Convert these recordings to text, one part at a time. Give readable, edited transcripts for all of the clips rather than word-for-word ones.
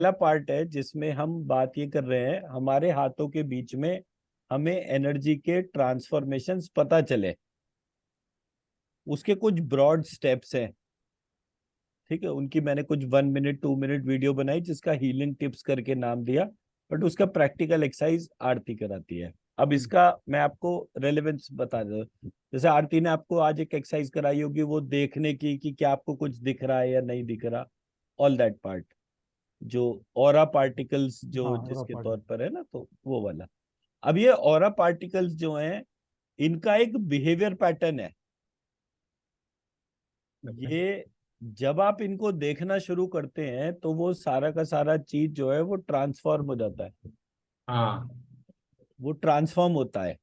पहला पार्ट है जिसमें हम बात ये कर रहे हैं हमारे हाथों के बीच में हमें एनर्जी के ट्रांसफॉर्मेशंस पता चले, उसके कुछ ब्रॉड स्टेप्स हैं। ठीक है, उनकी मैंने कुछ 1 मिनट 2 मिनट वीडियो बनाई जिसका हीलिंग टिप्स करके नाम दिया, बट उसका प्रैक्टिकल एक्सरसाइज आरती कराती है। अब इसका मैं आपको रेलेवेंस बता दूं। जैसे आरती ने आपको आज एक एक्सरसाइज कराई होगी वो देखने की कि क्या आपको कुछ दिख रहा है या नहीं दिख रहा, ऑल दैट पार्ट, जो ऑरा पार्टिकल्स हाँ जो और जिसके तौर पार्टी। पर है ना, तो वो वाला। अब ये ऑरा पार्टिकल्स जो हैं, इनका एक बिहेवियर पैटर्न है। ओके। ये जब आप इनको देखना शुरू करते हैं तो वो सारा का सारा चीज जो है वो ट्रांसफॉर्म हो जाता है, हाँ। वो ट्रांसफॉर्म होता है।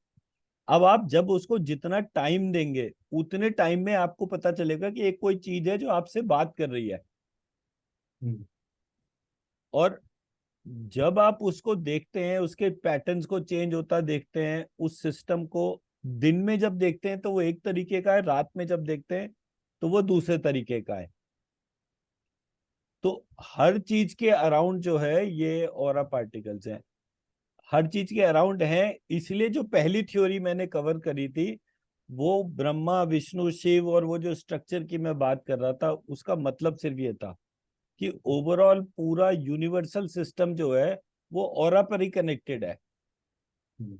अब आप जब उसको जितना टाइम देंगे उतने टाइम में आपको पता चलेगा कि एक कोई चीज है जो आपसे बात कर रही है। हम्म, और जब आप उसको देखते हैं, उसके पैटर्न्स को चेंज होता देखते हैं, उस सिस्टम को दिन में जब देखते हैं तो वो एक तरीके का है, रात में जब देखते हैं तो वो दूसरे तरीके का है। तो हर चीज के अराउंड जो है ये ऑरा पार्टिकल्स हैं, हर चीज के अराउंड हैं। इसलिए जो पहली थ्योरी मैंने कवर करी थी वो ब्रह्मा विष्णु शिव और वो जो स्ट्रक्चर की मैं बात कर रहा था, उसका मतलब सिर्फ ये था कि ओवरऑल पूरा यूनिवर्सल सिस्टम जो है वो ऑरा पर ही कनेक्टेड है। हम्म,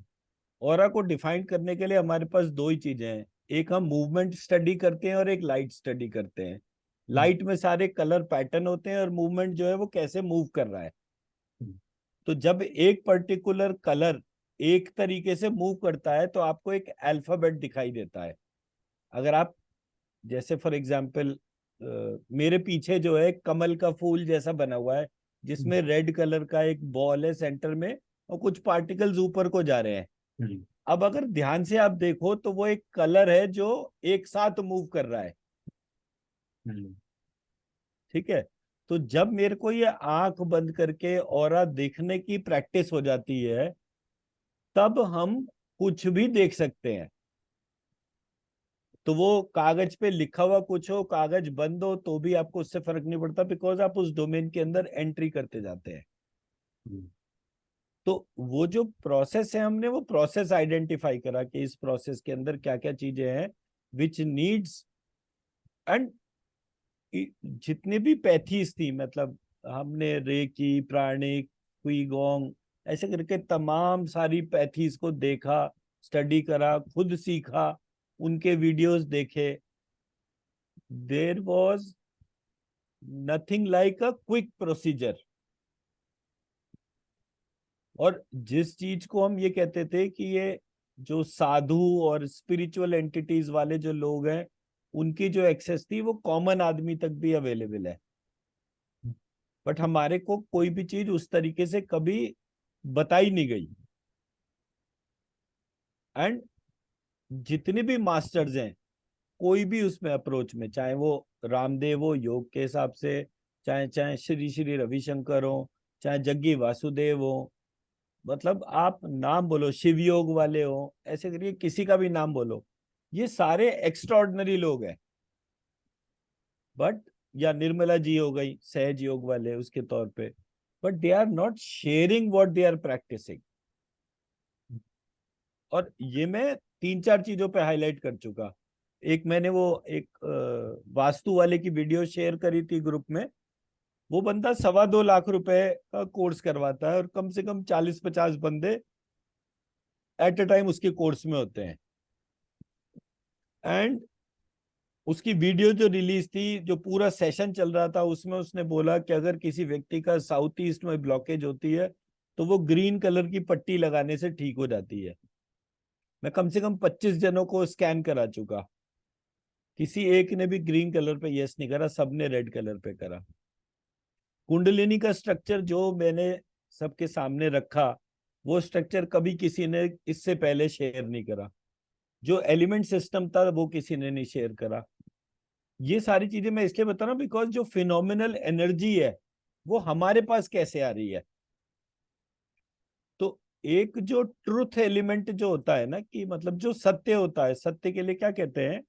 ऑरा को डिफाइन करने के लिए हमारे पास दो ही चीजें हैं, एक हम मूवमेंट स्टडी करते हैं और एक लाइट स्टडी करते हैं। हम्म, लाइट में सारे कलर पैटर्न होते हैं और मूवमेंट जो है वो कैसे मूव कर रहा है। हम्म, तो जब एक पर्टिकुलर कलर एक तरीके से मूव करता है तो आपको एक अल्फाबेट दिखाई देता है। अगर आप, जैसे फॉर एग्जांपल, मेरे पीछे जो है कमल का फूल जैसा बना हुआ है हम्म, जिसमें रेड कलर का एक बॉल है सेंटर में और कुछ पार्टिकल्स ऊपर को जा रहे हैं। हम्म, अब अगर ध्यान से आप देखो तो वो एक कलर है जो एक साथ मूव कर रहा है। हम्म, ठीक है, तो जब मेरे को ये आंख बंद करके ऑरा देखने की प्रैक्टिस हो जाती है तब हम कुछ भी देख सकते हैं। तो वो कागज पे लिखा हुआ कुछ हो, कागज बंद हो, तो भी आपको उससे फर्क नहीं पड़ता, बिकॉज आप उस डोमेन के अंदर एंट्री करते जाते हैं। हम्म, तो वो जो प्रोसेस है, हमने वो प्रोसेस आइडेंटिफाई करा कि इस प्रोसेस के अंदर क्या क्या चीजें हैं विच नीड्स। एंड जितने भी पैथीज थी, मतलब हमने रेकी प्राणिक क्विगोंग ऐसे करके तमाम सारी पैथीज को देखा, स्टडी करा, खुद सीखा, उनके वीडियोस देखे। There was nothing like a quick procedure. और जिस चीज को हम ये कहते थे कि ये जो साधु और स्पिरिचुअल एंटिटीज वाले जो लोग हैं उनकी जो एक्सेस थी वो कॉमन आदमी तक भी अवेलेबल है, बट हमारे को कोई भी चीज उस तरीके से कभी बताई नहीं गई। एंड जितने भी मास्टर्स हैं कोई भी उसमें अप्रोच में, चाहे वो रामदेव हो योग के हिसाब से, चाहे चाहे श्री श्री रविशंकर हो, चाहे जग्गी वासुदेव हो, मतलब आप नाम बोलो, शिव योग वाले हो, ऐसे करिए किसी का भी नाम बोलो, ये सारे एक्स्ट्रॉर्डनरी लोग हैं। बट या निर्मला जी हो गई सहज योग वाले उसके तौर पे, but they are not sharing what they are practising. और ये मैं 3 4 चीजों पे हाईलाइट कर चुका। एक मैंने वो एक वास्तु वाले की वीडियो शेयर करी थी ग्रुप में। वो बंदा 2.25 लाख रुपए का कोर्स करवाता है और कम से कम 40 50 बंदे एट अ टाइम उसके कोर्स में होते हैं। एंड उसकी वीडियो जो रिलीज थी, जो पूरा सेशन चल रहा था, उसमें उसने बोला कि अगर किसी व्यक्ति का साउथ ईस्ट में ब्लॉकेज होती है तो वो ग्रीन कलर की पट्टी लगाने से ठीक हो जाती है। मैं कम से कम 25 जनों को स्कैन करा चुका, किसी एक ने भी ग्रीन कलर पे यस नहीं करा, सबने रेड कलर पे करा। कुंडलिनी का स्ट्रक्चर जो मैंने सबके सामने रखा, वो स्ट्रक्चर कभी किसी ने इससे पहले शेयर नहीं करा। जो एलिमेंट सिस्टम था वो किसी ने नहीं शेयर करा। ये सारी चीजें मैं इसलिए बता रहा हूँ बिकॉज जो फिनोमिनल एनर्जी है वो हमारे पास कैसे आ रही है। तो एक जो ट्रुथ एलिमेंट जो होता है ना, कि मतलब जो सत्य होता है, सत्य के लिए क्या कहते हैं,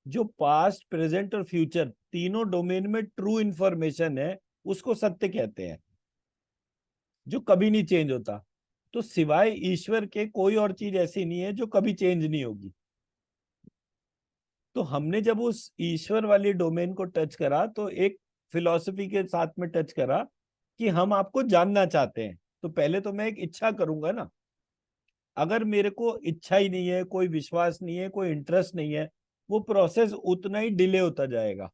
जो पास्ट प्रेजेंट और फ्यूचर तीनों डोमेन में ट्रू इंफॉर्मेशन है उसको सत्य कहते हैं। जो कभी नहीं चेंज होता। तो सिवाय ईश्वर के कोई और चीज ऐसी नहीं है जो कभी चेंज नहीं होगी। तो हमने जब उस ईश्वर वाली डोमेन को टच करा तो एक फिलॉसफी के साथ में टच करा कि हम आपको जानना चाहते हैं। तो पहले तो मैं एक इच्छा करूंगा ना। अगर मेरे को इच्छा ही नहीं है, कोई विश्वास नहीं है, कोई इंटरेस्ट नहीं है, वो प्रोसेस उतना ही डिले होता जाएगा।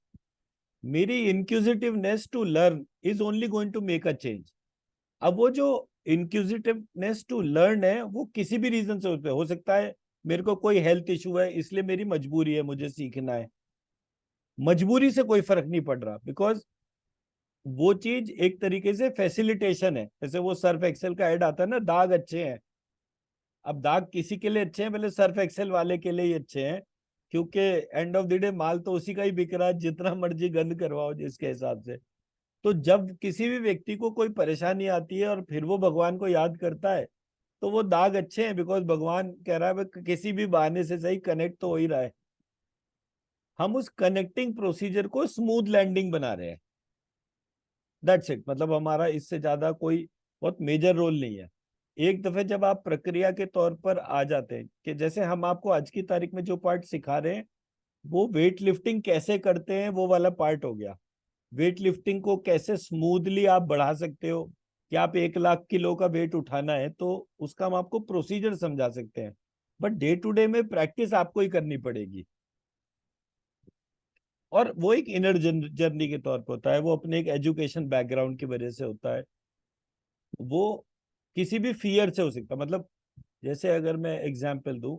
मेरी inquisitiveness to learn is only going to make a change. अब वो जो इंक्विजिटिवनेस टू लर्न है वो किसी भी रीजन से हो सकता है मेरे को कोई हेल्थ इशू है इसलिए मेरी मजबूरी है मुझे सीखना है। मजबूरी से कोई फर्क नहीं पड़ रहा, बिकॉज वो चीज एक तरीके से फैसिलिटेशन है। जैसे वो सर्फ एक्सेल का ऐड आता है ना, दाग अच्छे हैं। अब दाग किसी के लिए अच्छे हैं, पहले सर्फ एक्सेल वाले के लिए ही अच्छे हैं, क्योंकि एंड ऑफ द डे माल तो उसी का ही बिक रहा है, जितना मर्जी गंद करवाओ जिसके हिसाब से। तो जब किसी भी व्यक्ति को कोई परेशानी आती है और फिर वो भगवान को याद करता है, तो वो दाग अच्छे हैं, बिकॉज भगवान कह रहा है किसी भी बहाने से सही कनेक्ट तो हो ही रहा है। हम उस कनेक्टिंग प्रोसीजर को स्मूथ लैंडिंग बना रहे हैं। That's it. मतलब हमारा इससे ज्यादा कोई बहुत मेजर रोल नहीं है। एक दफे जब आप प्रक्रिया के तौर पर आ जाते हैं, कि जैसे हम आपको आज की तारीख में जो पार्ट सिखा रहे हैं वो वेट लिफ्टिंग कैसे करते हैं वो वाला पार्ट हो गया। वेट लिफ्टिंग को कैसे स्मूथली आप बढ़ा सकते हो, कि आप 1 लाख किलो का वेट उठाना है तो उसका हम आपको प्रोसीजर समझा सकते हैं। बट डे टू डे में प्रैक्टिस आपको ही करनी पड़ेगी। और वो एक इनर जर्नी के तौर पर होता है, वो अपने एक एजुकेशन बैकग्राउंड की वजह से होता है। वो किसी भी फियर से हो सकता है। मतलब जैसे अगर मैं एग्जाम्पल दूं,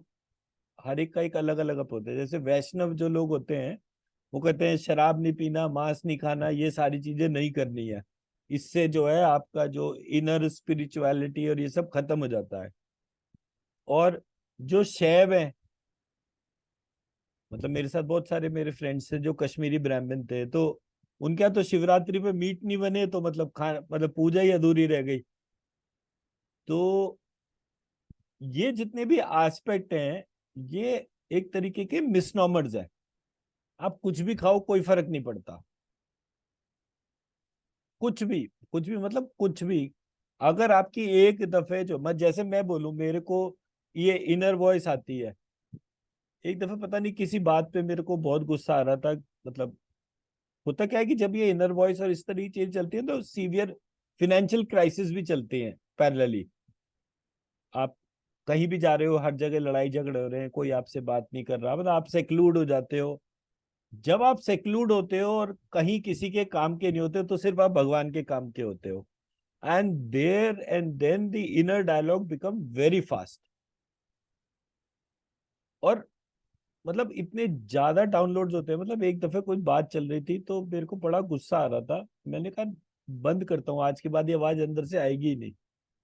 हर एक का एक अलग अलग अप्रोच है। जैसे वैष्णव जो लोग होते हैं वो कहते हैं शराब नहीं पीना, मांस नहीं खाना, ये सारी चीजें नहीं करनी है, इससे जो है आपका जो इनर स्पिरिचुअलिटी और ये सब खत्म हो जाता है। और जो शैव है, मतलब मेरे साथ बहुत सारे मेरे फ्रेंड्स थे जो कश्मीरी ब्राह्मण थे, तो उनके यहाँ तो शिवरात्रि पे मीट नहीं बने तो मतलब खा मतलब पूजा ही अधूरी रह गई। तो ये जितने भी एस्पेक्ट हैं, ये एक तरीके के मिसनॉमर्स है। आप कुछ भी खाओ कोई फर्क नहीं पड़ता। कुछ भी, कुछ भी मतलब कुछ भी। अगर आपकी एक दफे जो मैं जैसे मैं बोलूं, मेरे को ये इनर वॉइस आती है। एक दफे पता नहीं किसी बात पे मेरे को बहुत गुस्सा आ रहा था। मतलब होता क्या है कि जब ये इनर वॉइस और इस तरह की चीज चलती है तो सीवियर फिनेंशियल क्राइसिस भी चलती हैं पैरेलली। आप कहीं भी जा रहे हो, हर जगह लड़ाई झगड़े हो रहे हैं, कोई आपसे बात नहीं कर रहा, मतलब आप सेक्लूड हो जाते हो। जब आप सेक्लूड होते हो और कहीं किसी के काम के नहीं होते तो सिर्फ आप भगवान के काम के होते हो। And there and then the inner dialogue become very fast. और मतलब इतने ज्यादा डाउनलोड्स होते हैं। मतलब एक दफे कोई बात चल रही थी तो मेरे को बड़ा गुस्सा आ रहा था, मैंने कहा बंद करता हूँ, आज के बाद ये आवाज अंदर से आएगी ही नहीं।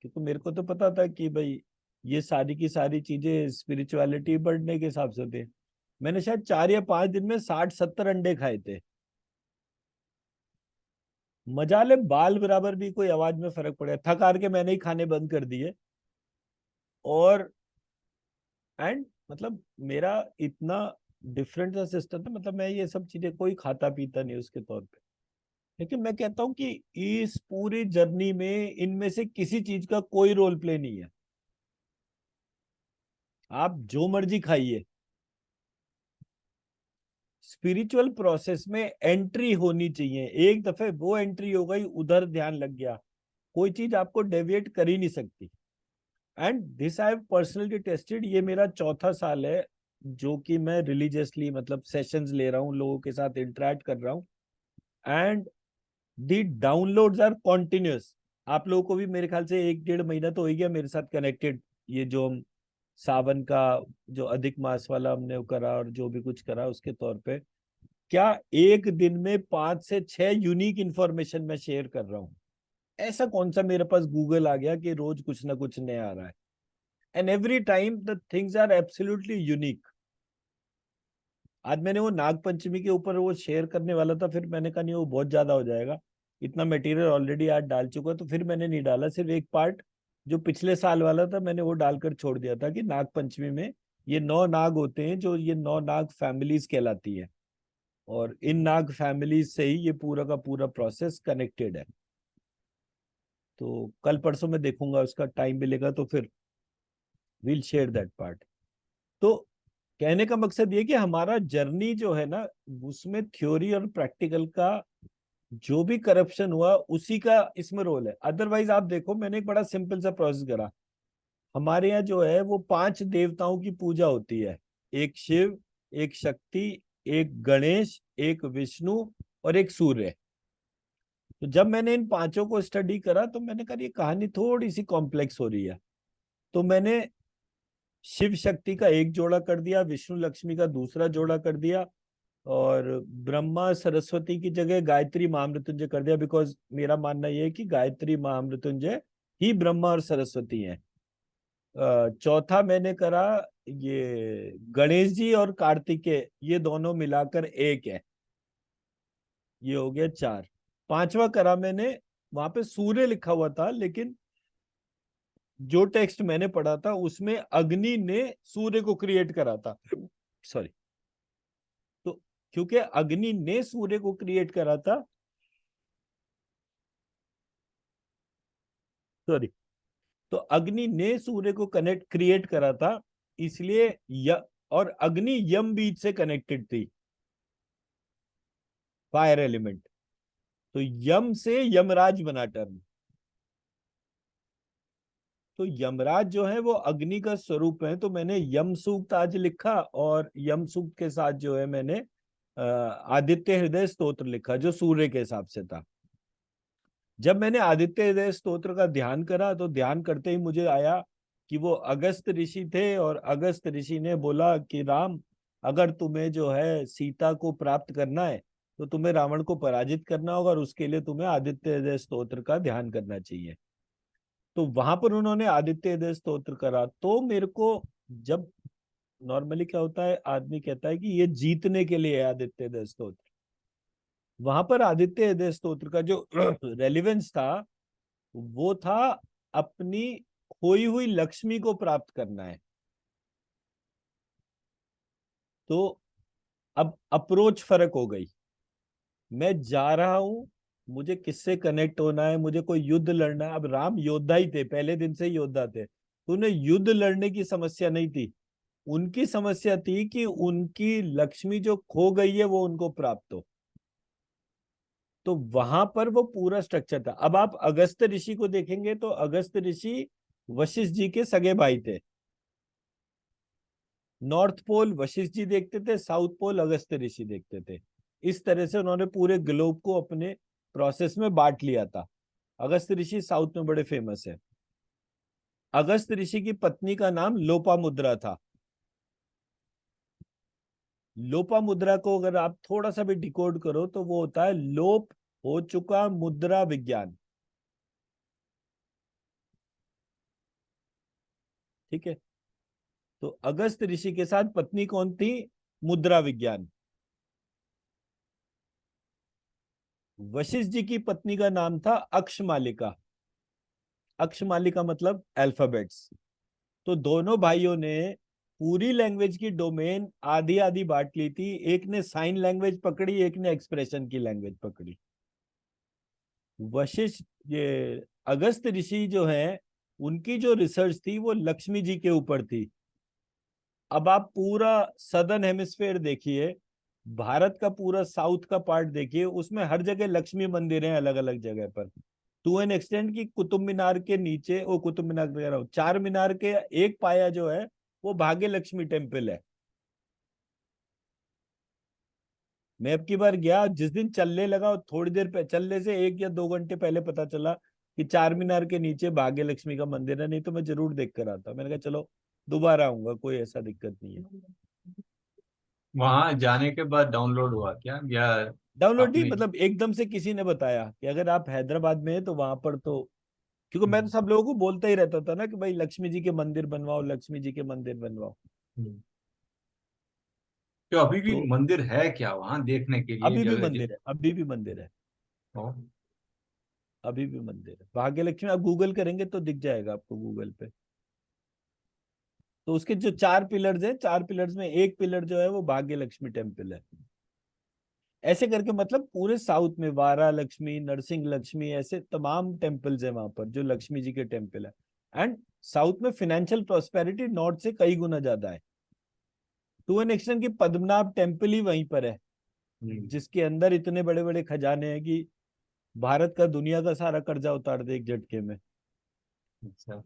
क्योंकि मेरे को तो पता था कि भाई ये सारी की सारी चीजें स्पिरिचुअलिटी बढ़ने के हिसाब से होती है। मैंने शायद 4 या 5 दिन में 60-70 अंडे खाए थे। मजाले बाल बराबर भी कोई आवाज में फर्क पड़ेगा, थक हार के मैंने ही खाने बंद कर दिए। और एंड मतलब मेरा इतना डिफरेंट सा सिस्टम था। मतलब मैं ये सब चीजें कोई खाता पीता नहीं उसके तौर पे। लेकिन मैं कहता हूँ कि इस पूरी जर्नी में इनमें से किसी चीज का कोई रोल प्ले नहीं है। आप जो मर्जी खाइए, स्पिरिचुअल प्रोसेस में एंट्री होनी चाहिए। एक दफे वो एंट्री हो गई, उधर ध्यान लग गया, कोई चीज आपको डेविएट कर ही नहीं सकती। And this I have personally tested. ये मेरा चौथा साल है जो कि मैं रिलीजियसली मतलब सेशंस ले रहा हूँ, लोगों के साथ इंटरेक्ट कर रहा हूँ। And the downloads are continuous. आप लोगों को भी मेरे ख्याल से 1-1.5 महीना तो हो ही गया मेरे साथ कनेक्टेड। ये जो हम सावन का जो अधिक मास वाला हमने वो करा और जो भी कुछ करा उसके तौर पे, क्या एक दिन में 5 से 6 यूनिक इंफॉर्मेशन मैं शेयर कर रहा हूँ। ऐसा कौन सा मेरे पास गूगल आ गया कि रोज कुछ ना कुछ नया आ रहा है। And every time the things are absolutely unique. आज मैंने वो नाग पंचमी के ऊपर वो शेयर करने वाला था, फिर मैंने कहा नहीं वो बहुत ज्यादा हो जाएगा, इतना मटेरियल ऑलरेडी आज डाल चुका, तो फिर मैंने नहीं डाला। सिर्फ एक पार्ट जो पिछले साल वाला था मैंने वो डालकर छोड़ दिया था, कि नाग पंचमी में ये 9 नाग होते हैं, जो ये 9 नाग फैमिलीज कहलाती है। और इन नाग फैमिलीज से ही ये पूरा का पूरा प्रोसेस कनेक्टेड है। तो कल परसों में देखूंगा, उसका टाइम मिलेगा तो फिर विल शेयर दैट पार्ट। तो कहने का मकसद ये कि हमारा जर्नी जो है ना, उसमें थ्योरी और प्रैक्टिकल का जो भी करप्शन हुआ उसी का इसमें रोल है। अदरवाइज आप देखो, मैंने एक बड़ा सिंपल सा प्रोसेस करा। हमारे यहाँ जो है वो 5 देवताओं की पूजा होती है, एक शिव, एक शक्ति, एक गणेश, एक विष्णु और एक सूर्य। तो जब मैंने इन पांचों को स्टडी करा तो मैंने कहा ये कहानी थोड़ी सी कॉम्प्लेक्स हो रही है। तो मैंने शिव शक्ति का एक जोड़ा कर दिया, विष्णु लक्ष्मी का दूसरा जोड़ा कर दिया, और ब्रह्मा सरस्वती की जगह गायत्री महामृत्युंजय कर दिया, बिकॉज मेरा मानना यह है कि गायत्री महामृत्युंजय ही ब्रह्मा और सरस्वती हैं। चौथा मैंने करा ये गणेश जी और कार्तिकेय, ये दोनों मिलाकर एक है, ये हो गया 4। पांचवा करा मैंने, वहां पे सूर्य लिखा हुआ था, लेकिन जो टेक्स्ट मैंने पढ़ा था उसमें अग्नि ने सूर्य को क्रिएट करा था। सॉरी। तो क्योंकि अग्नि ने सूर्य को क्रिएट करा था, सॉरी, तो अग्नि ने सूर्य को कनेक्ट क्रिएट करा था, इसलिए और अग्नि यम बीज से कनेक्टेड थी, फायर एलिमेंट। तो यम से यमराज बना टर्म। तो यमराज जो है वो अग्नि का स्वरूप है। तो मैंने यम सूक्त आज लिखा, और यम सूक्त के साथ जो है मैंने आदित्य हृदय स्तोत्र लिखा, जो सूर्य के हिसाब से था। जब मैंने आदित्य हृदय स्तोत्र का ध्यान करा तो ध्यान करते ही मुझे आया कि वो अगस्त ऋषि थे, और अगस्त ऋषि ने बोला कि राम, अगर तुम्हें जो है सीता को प्राप्त करना है तो तुम्हें रावण को पराजित करना होगा, और उसके लिए तुम्हें आदित्य हृदय स्तोत्र का ध्यान करना चाहिए। तो वहां पर उन्होंने आदित्य हृदय स्तोत्र करा। तो मेरे को, जब नॉर्मली क्या होता है, आदमी कहता है कि ये जीतने के लिए है आदित्य हृदय स्तोत्र, वहां पर आदित्य हृदय स्तोत्र का जो रेलिवेंस था वो था अपनी खोई हुई लक्ष्मी को प्राप्त करना है। तो अब अप्रोच फर्क हो गई। मैं जा रहा हूं, मुझे किससे कनेक्ट होना है, मुझे कोई युद्ध लड़ना है। अब राम योद्धा ही थे, पहले दिन से ही योद्धा थे, तो उन्हें युद्ध लड़ने की समस्या नहीं थी। उनकी समस्या थी कि उनकी लक्ष्मी जो खो गई है वो उनको प्राप्त हो। तो वहां पर वो पूरा स्ट्रक्चर था। अब आप अगस्त्य ऋषि को देखेंगे तो अगस्त्य ऋषि वशिष्ठ जी के सगे भाई थे। नॉर्थ पोल वशिष्ठ जी देखते थे, साउथ पोल अगस्त्य ऋषि देखते थे। इस तरह से उन्होंने पूरे ग्लोब को अपने प्रोसेस में बांट लिया था। अगस्त्य ऋषि साउथ में बड़े फेमस है। अगस्त्य ऋषि की पत्नी का नाम लोपामुद्रा था। लोपामुद्रा को अगर आप थोड़ा सा भी डिकोड करो तो वो होता है लोप हो चुका मुद्रा विज्ञान। ठीक है। तो अगस्त ऋषि के साथ पत्नी कौन थी? मुद्रा विज्ञान। वशिष्ठ जी की पत्नी का नाम था अक्षमालिका। अक्षमालिका मतलब अल्फाबेट्स। तो दोनों भाइयों ने पूरी लैंग्वेज की डोमेन आधी आधी बांट ली थी। एक ने साइन लैंग्वेज पकड़ी, एक ने एक्सप्रेशन की लैंग्वेज पकड़ी। वशिष्ठ, ये अगस्त ऋषि जो है, उनकी जो रिसर्च थी वो लक्ष्मी जी के ऊपर थी। अब आप पूरा सदर्न हेमिस्फेयर देखिए, भारत का पूरा साउथ का पार्ट देखिए, उसमें हर जगह लक्ष्मी मंदिर हैं अलग अलग जगह पर। टू एन एक्सटेंड की कुतुब मीनार के नीचे, वो कुतुब मीनार कह रहा हूँ, चार मीनार के एक पाया जो है वो भाग्य लक्ष्मी टेम्पल है। मैं अब की बार गया, जिस दिन चलने लगा थोड़ी देर चलने से 1 या 2 घंटे पहले पता चला कि चार मीनार के नीचे भाग्य लक्ष्मी का मंदिर है। नहीं तो मैं जरूर देख कर आता। मैंने कहा चलो दोबारा आऊंगा, कोई ऐसा दिक्कत नहीं है। वहां जाने के बाद डाउनलोड हुआ क्या, या डाउनलोड नहीं, आपने? मतलब एकदम से किसी ने बताया कि अगर आप हैदराबाद में हैं तो वहां पर तो, क्योंकि मैं तो हम्म, सब लोगों को बोलता ही रहता था ना कि भाई लक्ष्मी जी के मंदिर बनवाओ, लक्ष्मी जी के मंदिर बनवाओ। हम्म। तो अभी भी तो मंदिर है क्या वहां देखने के लिए अभी भी जगह मंदिर है, अभी भी मंदिर है, ओ, अभी भी मंदिर है भाग्य लक्ष्मी। आप गूगल करेंगे तो दिख जाएगा आपको गूगल पे। तो उसके जो 4 पिलर्स हैं, 4 पिलर्स में एक पिलर जो है वो भाग्य लक्ष्मी टेम्पल है। ऐसे करके मतलब पूरे साउथ में वारा लक्ष्मी, नरसिंह लक्ष्मी, ऐसे तमाम टेम्पल्स है वहां पर जो लक्ष्मी जी के टेम्पल है। एंड साउथ में फाइनेंशियल प्रॉस्पेरिटी नॉर्थ से कई गुना ज्यादा है। टू एन एक्सटेंट की पद्मनाभ टेम्पल ही वहीं पर है, जिसके अंदर इतने बड़े बड़े खजाने हैं कि भारत का दुनिया का सारा कर्जा उतार दे एक झटके में। अच्छा।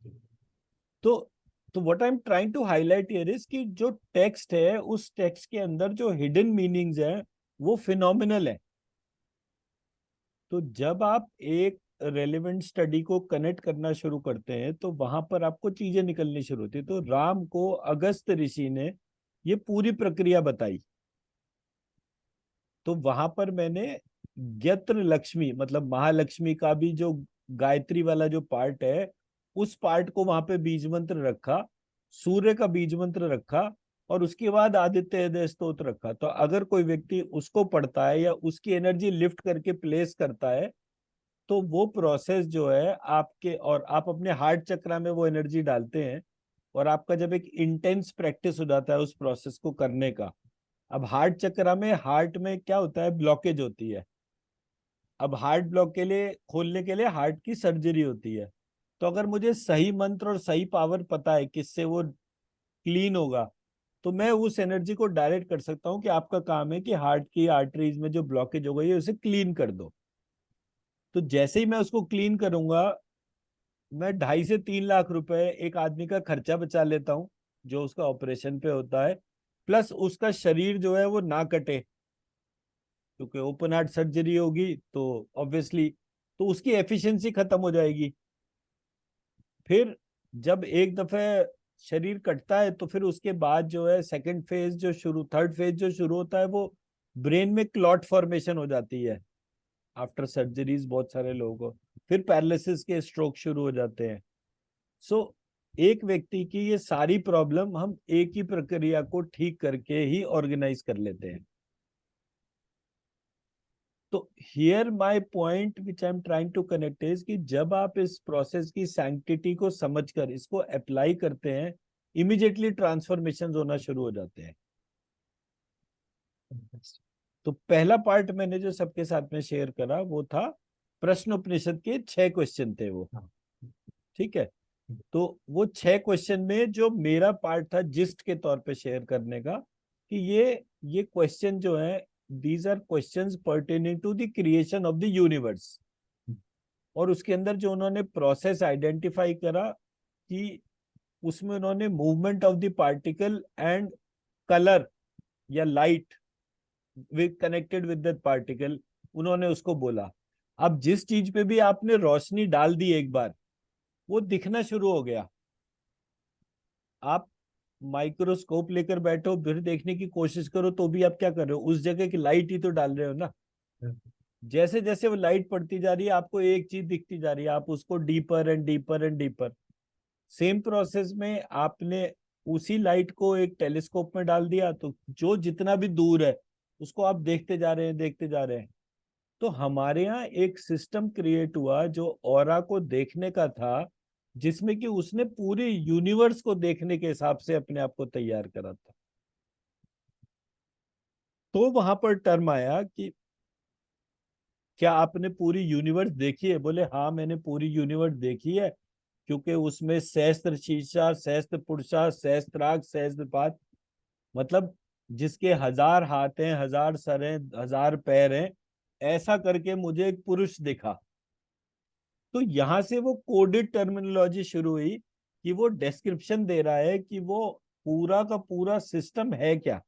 तो तो what I am trying to highlight here is कि जो टेक्स्ट है उस टेक्स्ट के अंदर जो हिडन मीनिंग्स है वो फिनोमिनल है। तो जब आप एक रेलेवेंट स्टडी को कनेक्ट करना शुरू करते हैं तो वहां पर आपको चीजें निकलनी शुरू होती है। तो राम को अगस्त ऋषि ने ये पूरी प्रक्रिया बताई। तो वहां पर मैंने यत्र लक्ष्मी मतलब महालक्ष्मी का भी जो गायत्री वाला जो पार्ट है उस पार्ट को वहां पे बीज मंत्र रखा, सूर्य का बीज मंत्र रखा, और उसके बाद आदित्य हृदय स्तोत्र रखा। तो अगर कोई व्यक्ति उसको पढ़ता है या उसकी एनर्जी लिफ्ट करके प्लेस करता है तो वो प्रोसेस जो है आपके, और आप अपने हार्ट चक्रा में वो एनर्जी डालते हैं, और आपका जब एक इंटेंस प्रैक्टिस हो जाता है उस प्रोसेस को करने का। अब हार्ट चक्रा में, हार्ट में क्या होता है, ब्लॉकेज होती है। अब हार्ट ब्लॉक के लिए, खोलने के लिए हार्ट की सर्जरी होती है। तो अगर मुझे सही मंत्र और सही पावर पता है किससे वो क्लीन होगा, तो मैं उस एनर्जी को डायरेक्ट कर सकता हूँ कि आपका काम है कि हार्ट की आर्टरीज में जो ब्लॉकेज हो गई है उसे क्लीन कर दो। तो जैसे ही मैं उसको क्लीन करूंगा, मैं 2.5 से 3 लाख रुपए एक आदमी का खर्चा बचा लेता हूँ जो उसका ऑपरेशन पे होता है। प्लस उसका शरीर जो है वो ना कटे, क्योंकि ओपन हार्ट सर्जरी होगी तो ऑब्वियसली तो उसकी एफिशिएंसी खत्म हो जाएगी। फिर जब एक दफे शरीर कटता है तो फिर उसके बाद जो है सेकंड फेज जो शुरू, थर्ड फेज जो शुरू होता है वो ब्रेन में क्लॉट फॉर्मेशन हो जाती है आफ्टर सर्जरीज बहुत सारे लोगों को। फिर पैरालिसिस के स्ट्रोक शुरू हो जाते हैं। सो एक व्यक्ति की ये सारी प्रॉब्लम हम एक ही प्रक्रिया को ठीक करके ही ऑर्गेनाइज कर लेते हैं। तो here my point which I am trying to connect is कि जब आप इस प्रोसेस की सैंक्टिटी को समझकर इसको अप्लाई करते हैं, इमीडिएटली ट्रांसफॉर्मेशन होना शुरू हो जाते हैं। तो पहला पार्ट मैंने जो सबके साथ में शेयर करा वो था प्रश्नोपनिषद के 6 क्वेश्चन थे वो। ठीक है। तो वो 6 क्वेश्चन में जो मेरा पार्ट था जिस्ट के तौर पे शेयर करने का, कि ये क्वेश्चन जो है, these are questions pertaining to the creation of the universe. और उसके अंदर जो उन्होंने प्रोसेस आइडेंटिफाई करा कि उसमें उन्होंने movement of the particle and colour या light with connected with that particle, उन्होंने उसको बोला। अब जिस चीज पे भी आपने रोशनी डाल दी एक बार, वो दिखना शुरू हो गया। आप माइक्रोस्कोप लेकर बैठो फिर देखने की कोशिश करो तो भी आप क्या कर रहे हो, उस जगह की लाइट ही तो डाल रहे हो ना। जैसे जैसे वो लाइट पड़ती जा रही है आपको एक चीज दिखती जा रही है, आप उसको deeper and deeper and deeper. Same process में आपने उसी लाइट को एक टेलीस्कोप में डाल दिया तो जो जितना भी दूर है उसको आप देखते जा रहे हैं, देखते जा रहे हैं। तो हमारे यहाँ एक सिस्टम क्रिएट हुआ जो ऑरा को देखने का था, जिसमें कि उसने पूरे यूनिवर्स को देखने के हिसाब से अपने आप को तैयार करा था। तो वहां पर टर्म आया कि क्या आपने पूरी यूनिवर्स देखी है? बोले हाँ मैंने पूरी यूनिवर्स देखी है, क्योंकि उसमें सहस्त्र शीर्षा, सहस्त्र पुरुषा, सहस्त्राग, सहस्त्रपाद, मतलब जिसके 1000 हाथ हैं, 1000 सर हैं, 1000 पैर हैं, ऐसा करके मुझे एक पुरुष दिखा। तो यहां से वो कोडेड टर्मिनोलॉजी शुरू हुई कि वो डिस्क्रिप्शन दे रहा है कि वो पूरा का पूरा सिस्टम है क्या,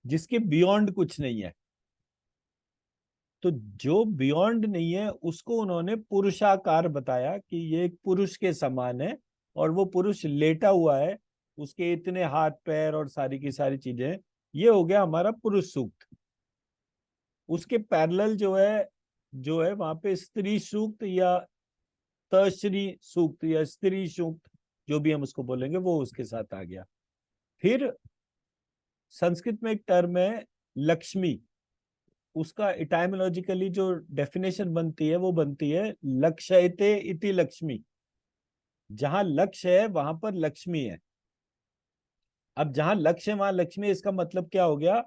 जिसके बियॉन्ड कुछ नहीं है। तो जो बियॉन्ड नहीं है उसको उन्होंने पुरुषाकार बताया कि ये एक पुरुष के समान है, और वो पुरुष लेटा हुआ है, उसके इतने हाथ पैर और सारी की सारी चीजें। ये हो गया हमारा पुरुष सूक्त। उसके पैरेलल जो है वहां पे स्त्री सूक्त या तश्री सूक्त या स्त्री सूक्त, जो भी हम उसको बोलेंगे, वो उसके साथ आ गया। फिर संस्कृत में एक टर्म है लक्ष्मी, उसका इटाइमोलॉजिकली जो डेफिनेशन बनती है वो बनती है लक्ष्यते इति लक्ष्मी। जहां लक्ष्य है वहां पर लक्ष्मी है। अब जहां लक्ष्य है वहां लक्ष्मी, इसका मतलब क्या हो गया,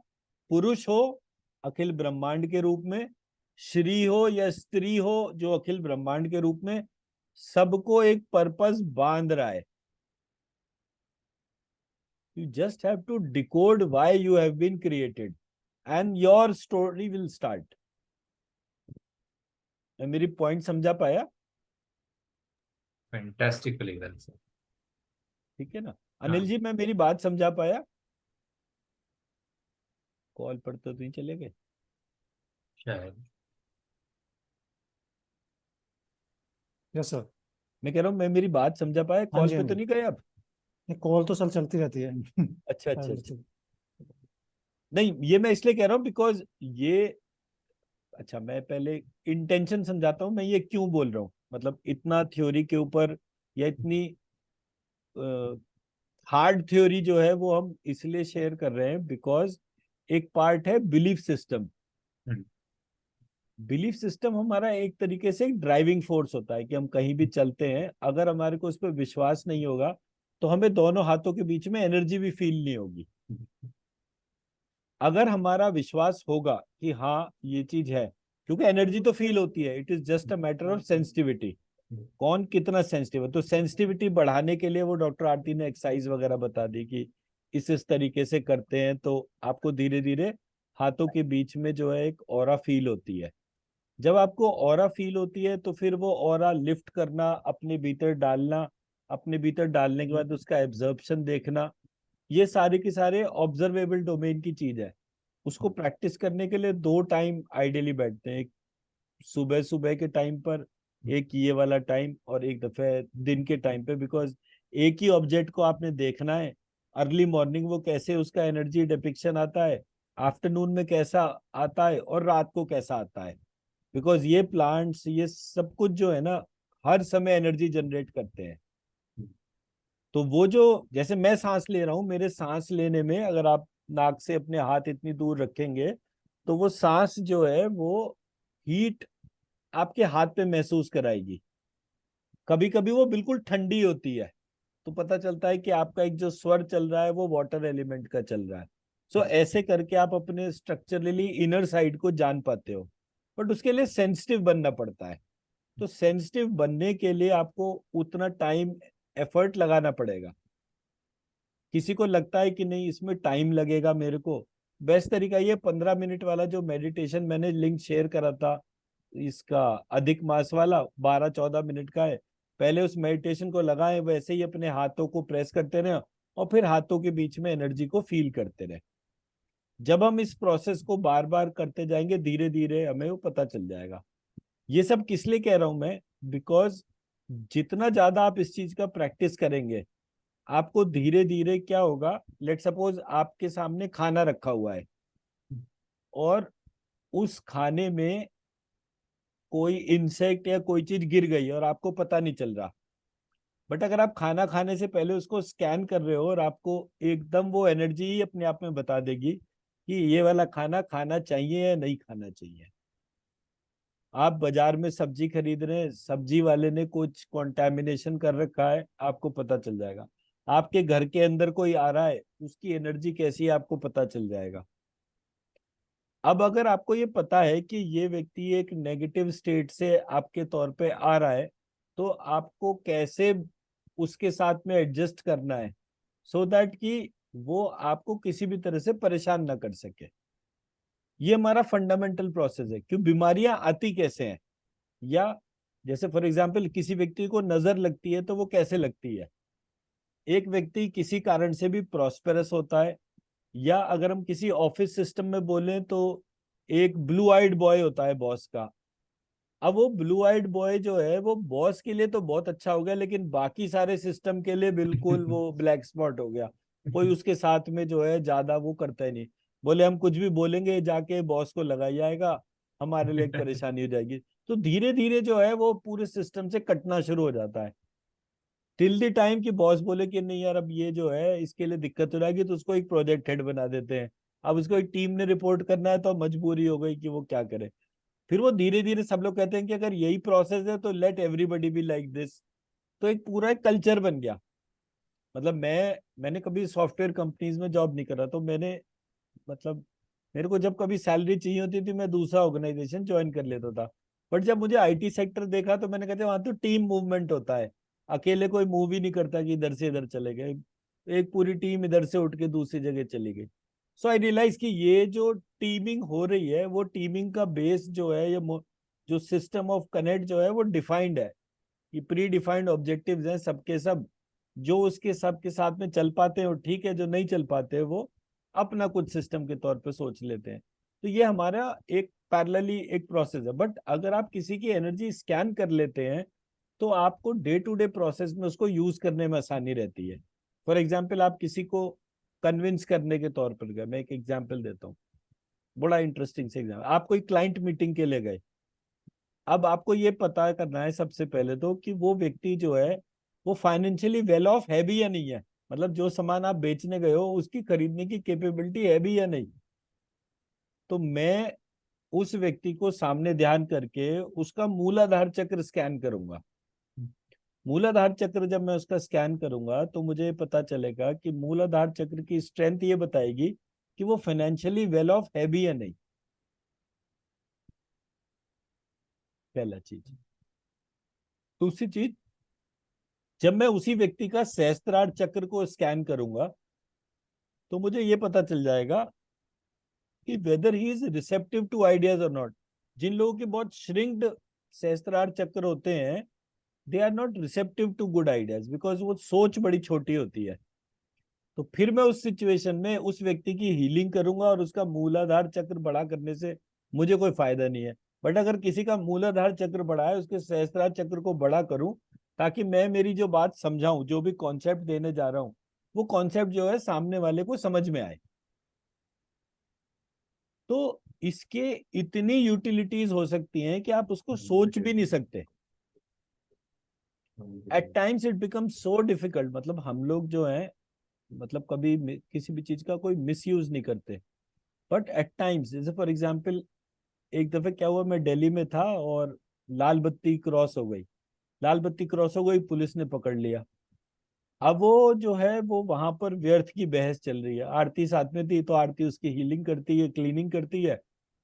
पुरुष हो अखिल ब्रह्मांड के रूप में, श्री हो या स्त्री हो, जो अखिल ब्रह्मांड के रूप में सबको एक पर्पस बांध रहा है। You just have to decode why you have been created and your story will start. मैं मेरी पॉइंट समझा पाया? Fantastically well sir. ठीक है ना हाँ अनिल जी, मैं मेरी बात समझा पाया? कॉल पर तो नहीं चले गए? शायद। Yes sir. मैं कह रहा हूँ मैं मेरी बात समझा पाया, हाँ कॉल जी, पे हाँ तो जी। नहीं गए आप? ये कॉल तो सर चलती रहती है। अच्छा अच्छा पहले अच्छा। से। नहीं, ये मैं इसलिए कह रहा हूँ बिकॉज ये, अच्छा मैं पहले इंटेंशन समझाता हूँ, मैं ये क्यों बोल रहा हूँ, मतलब इतना थ्योरी के ऊपर या इतनी हार्ड थ्योरी जो है वो हम इसलिए शेयर कर रहे हैं बिकॉज एक पार्ट है बिलीफ सिस्टम। हम्म, बिलीफ सिस्टम हमारा एक तरीके से एक ड्राइविंग फोर्स होता है कि हम कहीं भी चलते हैं, अगर हमारे को उस पर विश्वास नहीं होगा तो हमें दोनों हाथों के बीच में एनर्जी भी फील नहीं होगी। अगर हमारा विश्वास होगा कि हाँ ये चीज है, क्योंकि एनर्जी तो फील होती है, it is just a matter of sensitivity, कौन कितना सेंसिटिव है। तो सेंसिटिविटी बढ़ाने के लिए वो डॉक्टर आरती ने एक्सरसाइज वगैरह बता दी कि इस तरीके से करते हैं तो आपको धीरे धीरे हाथों के बीच में जो है एक ऑरा फील होती है। जब आपको ऑरा फील होती है तो फिर वो ऑरा लिफ्ट करना, अपने भीतर डालना, अपने भीतर डालने के बाद उसका एब्जॉर्प्शन देखना, ये सारे के सारे ऑब्जर्वेबल डोमेन की चीज है। उसको प्रैक्टिस करने के लिए दो टाइम आइडियली बैठते हैं, एक सुबह सुबह के टाइम पर, एक ये वाला टाइम, और एक दफे दिन के टाइम पे, बिकॉज एक ही ऑब्जेक्ट को आपने देखना है। अर्ली मॉर्निंग वो कैसे उसका एनर्जी डिपिक्शन आता है, आफ्टरनून में कैसा आता है, और रात को कैसा आता है, बिकॉज ये प्लांट्स ये सब कुछ जो है ना हर समय एनर्जी जनरेट करते हैं। तो वो जो, जैसे मैं सांस ले रहा हूँ, मेरे सांस लेने में अगर आप नाक से अपने हाथ इतनी दूर रखेंगे तो वो सांस जो है वो हीट आपके हाथ पे महसूस कराएगी। कभी कभी वो बिल्कुल ठंडी होती है, तो पता चलता है कि आपका एक जो स्वर चल रहा है वो वाटर एलिमेंट का चल रहा है। सो ऐसे करके आप अपने स्ट्रक्चरली इनर साइड को जान पाते हो, बट उसके लिए सेंसिटिव बनना पड़ता है। तो सेंसिटिव बनने के लिए आपको उतना टाइम एफर्ट लगाना पड़ेगा। किसी को लगता है कि नहीं इसमें टाइम लगेगा मेरे को, बेस्ट तरीका ये 15 मिनट वाला जो मेडिटेशन मैंने लिंक शेयर करा था, इसका अधिक मास वाला 12-14 मिनट का है। पहले उस मेडिटेशन को लगाएं, वैसे ही अपने हाथों को प्रेस करते रहे और फिर हाथों के बीच में एनर्जी को फील करते रहे। जब हम इस प्रोसेस को बार बार करते जाएंगे धीरे धीरे हमें वो पता चल जाएगा। ये सब किस लिए कह रहा हूं मैं, बिकॉज जितना ज्यादा आप इस चीज का प्रैक्टिस करेंगे, आपको धीरे धीरे क्या होगा, लेट सपोज आपके सामने खाना रखा हुआ है और उस खाने में कोई इंसेक्ट या कोई चीज गिर गई और आपको पता नहीं चल रहा, बट अगर आप खाना खाने से पहले उसको स्कैन कर रहे हो और आपको एकदम वो एनर्जी ही अपने आप में बता देगी कि ये वाला खाना खाना चाहिए या नहीं खाना चाहिए। आप बाजार में सब्जी खरीद रहे हैं, सब्जी वाले ने कुछ कॉन्टेमिनेशन कर रखा है, आपको पता चल जाएगा। आपके घर के अंदर कोई आ रहा है, उसकी एनर्जी कैसी है आपको पता चल जाएगा। अब अगर आपको ये पता है कि ये व्यक्ति एक नेगेटिव स्टेट से आपके तौर पे आ रहा है, तो आपको कैसे उसके साथ में एडजस्ट करना है सो दैट कि वो आपको किसी भी तरह से परेशान ना कर सके। ये हमारा फंडामेंटल प्रोसेस है। क्यों बीमारियां आती कैसे हैं, या जैसे फॉर एग्जांपल किसी व्यक्ति को नजर लगती है तो वो कैसे लगती है। एक व्यक्ति किसी कारण से भी प्रॉस्पेरस होता है, या अगर हम किसी ऑफिस सिस्टम में बोलें तो एक ब्लू आइड बॉय होता है बॉस का। अब वो ब्लू आइड बॉय जो है वो बॉस के लिए तो बहुत अच्छा हो गया, लेकिन बाकी सारे सिस्टम के लिए बिल्कुल वो ब्लैक स्पॉट हो गया। कोई उसके साथ में जो है ज्यादा वो करता ही नहीं। बोले हम कुछ भी बोलेंगे जाके बॉस को लगाई जाएगा, हमारे लिए एक परेशानी हो जाएगी। तो धीरे धीरे जो है वो पूरे सिस्टम से कटना शुरू हो जाता है, टिल द टाइम कि बॉस बोले कि नहीं यार अब ये जो है इसके लिए दिक्कत हो जाएगी, तो उसको एक प्रोजेक्ट हेड बना देते हैं। अब उसको एक टीम ने रिपोर्ट करना है तो मजबूरी हो गई कि वो क्या करे। फिर वो धीरे धीरे सब लोग कहते हैं कि अगर यही प्रोसेस है तो let everybody be like this. तो एक पूरा एक कल्चर बन गया। मतलब मैंने कभी सॉफ्टवेयर कंपनीज में जॉब नहीं करा, तो मैंने मतलब मेरे को जब कभी सैलरी चाहिए होती थी मैं दूसरा ऑर्गेनाइजेशन ज्वाइन कर लेता था। बट जब मुझे आईटी सेक्टर देखा तो मैंने कहते वहां तो टीम मूवमेंट होता है, अकेले कोई मूव ही नहीं करता कि इधर से इधर चले गए, एक पूरी टीम इधर से उठ के दूसरी जगह चली गई। सो आई रियलाइज कि ये जो टीमिंग हो रही है वो टीमिंग का बेस जो है, ये जो सिस्टम ऑफ कनेक्ट जो है वो डिफाइंड है, कि प्री डिफाइंड ऑब्जेक्टिव्स हैं सबके सब, जो उसके सबके साथ में चल पाते हैं वो ठीक है, जो नहीं चल पाते वो अपना कुछ सिस्टम के तौर पे सोच लेते हैं। तो ये हमारा एक पैरेलली एक प्रोसेस है। बट अगर आप किसी की एनर्जी स्कैन कर लेते हैं तो आपको डे टू डे प्रोसेस में उसको यूज करने में आसानी रहती है। फॉर एग्जाम्पल, आप किसी को कन्विंस करने के तौर पर गए, मैं एक एग्जाम्पल देता हूँ, बड़ा इंटरेस्टिंग से एग्जाम्पल। आप कोई क्लाइंट मीटिंग के लिए गए, अब आपको ये पता करना है सबसे पहले तो कि वो व्यक्ति जो है वो फाइनेंशियली वेल ऑफ है भी या नहीं है, मतलब जो सामान आप बेचने गए हो उसकी खरीदने की कैपेबिलिटी है भी या नहीं। तो मैं उस व्यक्ति को सामने ध्यान करके उसका मूलाधार चक्र स्कैन करूंगा। मूलाधार चक्र जब मैं उसका स्कैन करूंगा तो मुझे पता चलेगा कि मूलाधार चक्र की स्ट्रेंथ ये बताएगी कि वो फाइनेंशियली वेल ऑफ है भी या नहीं, पहला चीज। दूसरी चीज, जब मैं उसी व्यक्ति का सहस्त्रार चक्र को स्कैन करूंगा तो मुझे ये पता चल जाएगा कि whether he is receptive to ideas or not. जिन लोगों के बहुत श्रिंक्ड सहस्त्रार चक्र होते हैं, they are not receptive to good ideas, because वो सोच बड़ी छोटी होती है। तो फिर मैं उस सिचुएशन में उस व्यक्ति की हीलिंग करूंगा और उसका मूलाधार चक्र बड़ा करने से मुझे कोई फायदा नहीं है। बट अगर किसी का मूलाधार चक्र बड़ा है, उसके सहस्त्रार चक्र को बड़ा करूं ताकि मैं मेरी जो बात समझाऊं, जो भी कॉन्सेप्ट देने जा रहा हूं वो कॉन्सेप्ट जो है सामने वाले को समझ में आए। तो इसके इतनी यूटिलिटीज हो सकती हैं कि आप उसको सोच भी नहीं सकते। At times it become so difficult, मतलब हम लोग जो है मतलब कभी किसी भी चीज का कोई मिस यूज नहीं करते, बट एट टाइम्स, जैसे फॉर एग्जाम्पल एक दफे क्या हुआ, मैं दिल्ली में था और लाल बत्ती क्रॉस हो गई, लाल बत्ती क्रॉस हो गई, पुलिस ने पकड़ लिया। अब वो जो है वो वहां पर व्यर्थ की बहस चल रही है, आरती साथ में थी तो आरती उसकी हीलिंग करती है, क्लीनिंग करती है,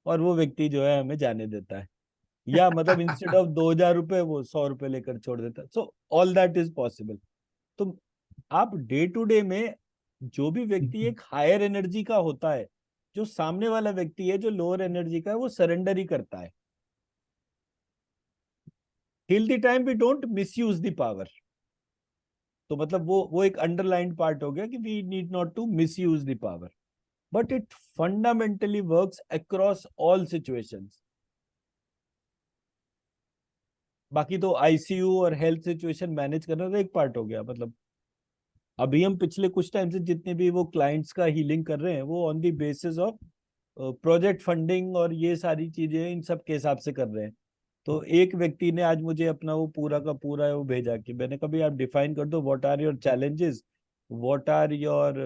और वो व्यक्ति जो है हमें जाने देता है, या मतलब इंस्टेड ऑफ 2,000 रुपए वो 100 रुपए लेकर छोड़ देता है। So all that is possible. तो आप डे टू डे में जो भी व्यक्ति एक हायर एनर्जी का होता है, जो सामने वाला व्यक्ति है जो लोअर एनर्जी का है, वो सरेंडर ही करता है। Till the time we don't misuse the power. तो मतलब वो एक अंडरलाइंड पार्ट हो गया कि we need not to misuse the power, but it fundamentally works across all situations. बाकी तो आईसीयू और हेल्थ सिचुएशन मैनेज करना तो एक पार्ट हो गया। मतलब अभी हम पिछले कुछ टाइम से जितने भी वो क्लाइंट्स का हीलिंग कर रहे हैं वो on the basis of project funding और ये सारी चीजें इन सब के हिसाब से कर रहे हैं। तो एक व्यक्ति ने आज मुझे अपना वो पूरा का पूरा वो भेजा कि मैंने कभी आप डिफाइन कर दो what are your challenges, what are your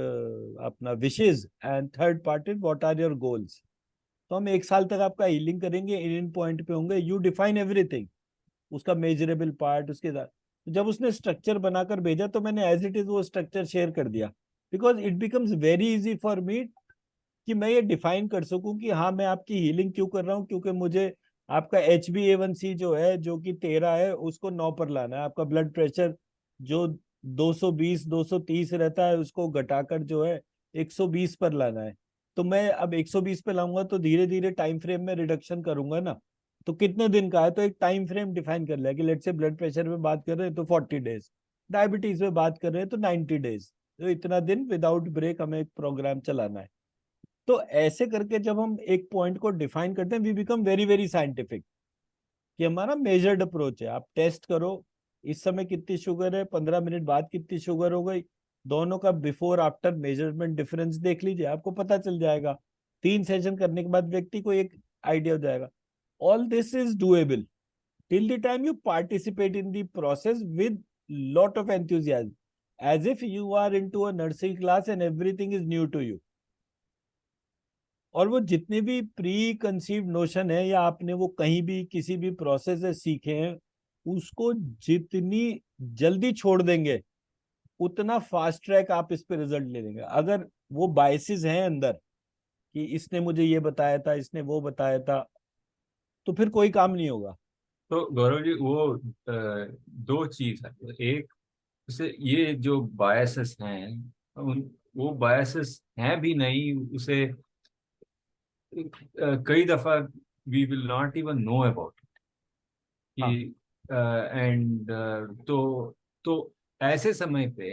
अपना wishes, and third part is what are your goals. तो हम 1 साल तक आपका हीलिंग करेंगे, इन पॉइंट पे होंगे, यू डिफाइन एवरीथिंग, उसका मेजरेबल पार्ट उसके साथ। तो जब उसने स्ट्रक्चर बनाकर भेजा तो मैंने एज इट इज वो स्ट्रक्चर शेयर कर दिया, because it becomes very easy for me कि मैं ये डिफाइन कर सकूं कि हाँ मैं आपकी हीलिंग क्यों कर रहा हूँ, क्योंकि मुझे आपका HbA1c जो है जो कि 13 है उसको 9 पर लाना है, आपका ब्लड प्रेशर जो 220 230 रहता है उसको घटाकर जो है 120 पर लाना है। तो मैं अब 120 पे लाऊंगा तो धीरे धीरे टाइम फ्रेम में रिडक्शन करूंगा ना। तो कितने दिन का है, तो एक टाइम फ्रेम डिफाइन कर लिया कि लेट से ब्लड प्रेशर में बात कर रहे हैं तो 40 डेज, डायबिटीज में बात कर रहे हैं तो 90 डेज, तो इतना दिन विदाउट ब्रेक हमें एक प्रोग्राम चलाना है। तो ऐसे करके जब हम एक पॉइंट को डिफाइन करते हैं we become very very scientific, कि हमारा मेजर्ड अप्रोच है। आप टेस्ट करो, इस समय कितनी शुगर है, 15 मिनट बाद कितनी शुगर हो गई, दोनों का बिफोर आफ्टर मेजरमेंट डिफरेंस देख लीजिए, आपको पता चल जाएगा। 3 सेशन करने के बाद व्यक्ति को एक आइडिया हो जाएगा। All this is doable till the time you participate in the process with lot of enthusiasm, as if you are into a nursery class and everything is new to you। और वो जितने भी pre conceived notion है या आपने वो कहीं भी किसी भी प्रोसेस से सीखे हैं, उसको जितनी जल्दी छोड़ देंगे उतना फास्ट ट्रैक आप इस पे रिजल्ट ले लेंगे। अगर वो बायसेस हैं अंदर कि इसने मुझे ये बताया था, इसने वो बताया था, तो फिर कोई काम नहीं होगा। तो गौरव जी वो दो चीज है। एक, उसे ये जो बायसेस हैं, उन वो बायसेस हैं भी नहीं, उसे कई दफा we will not even know about हाँ, कि एंड तो ऐसे समय पे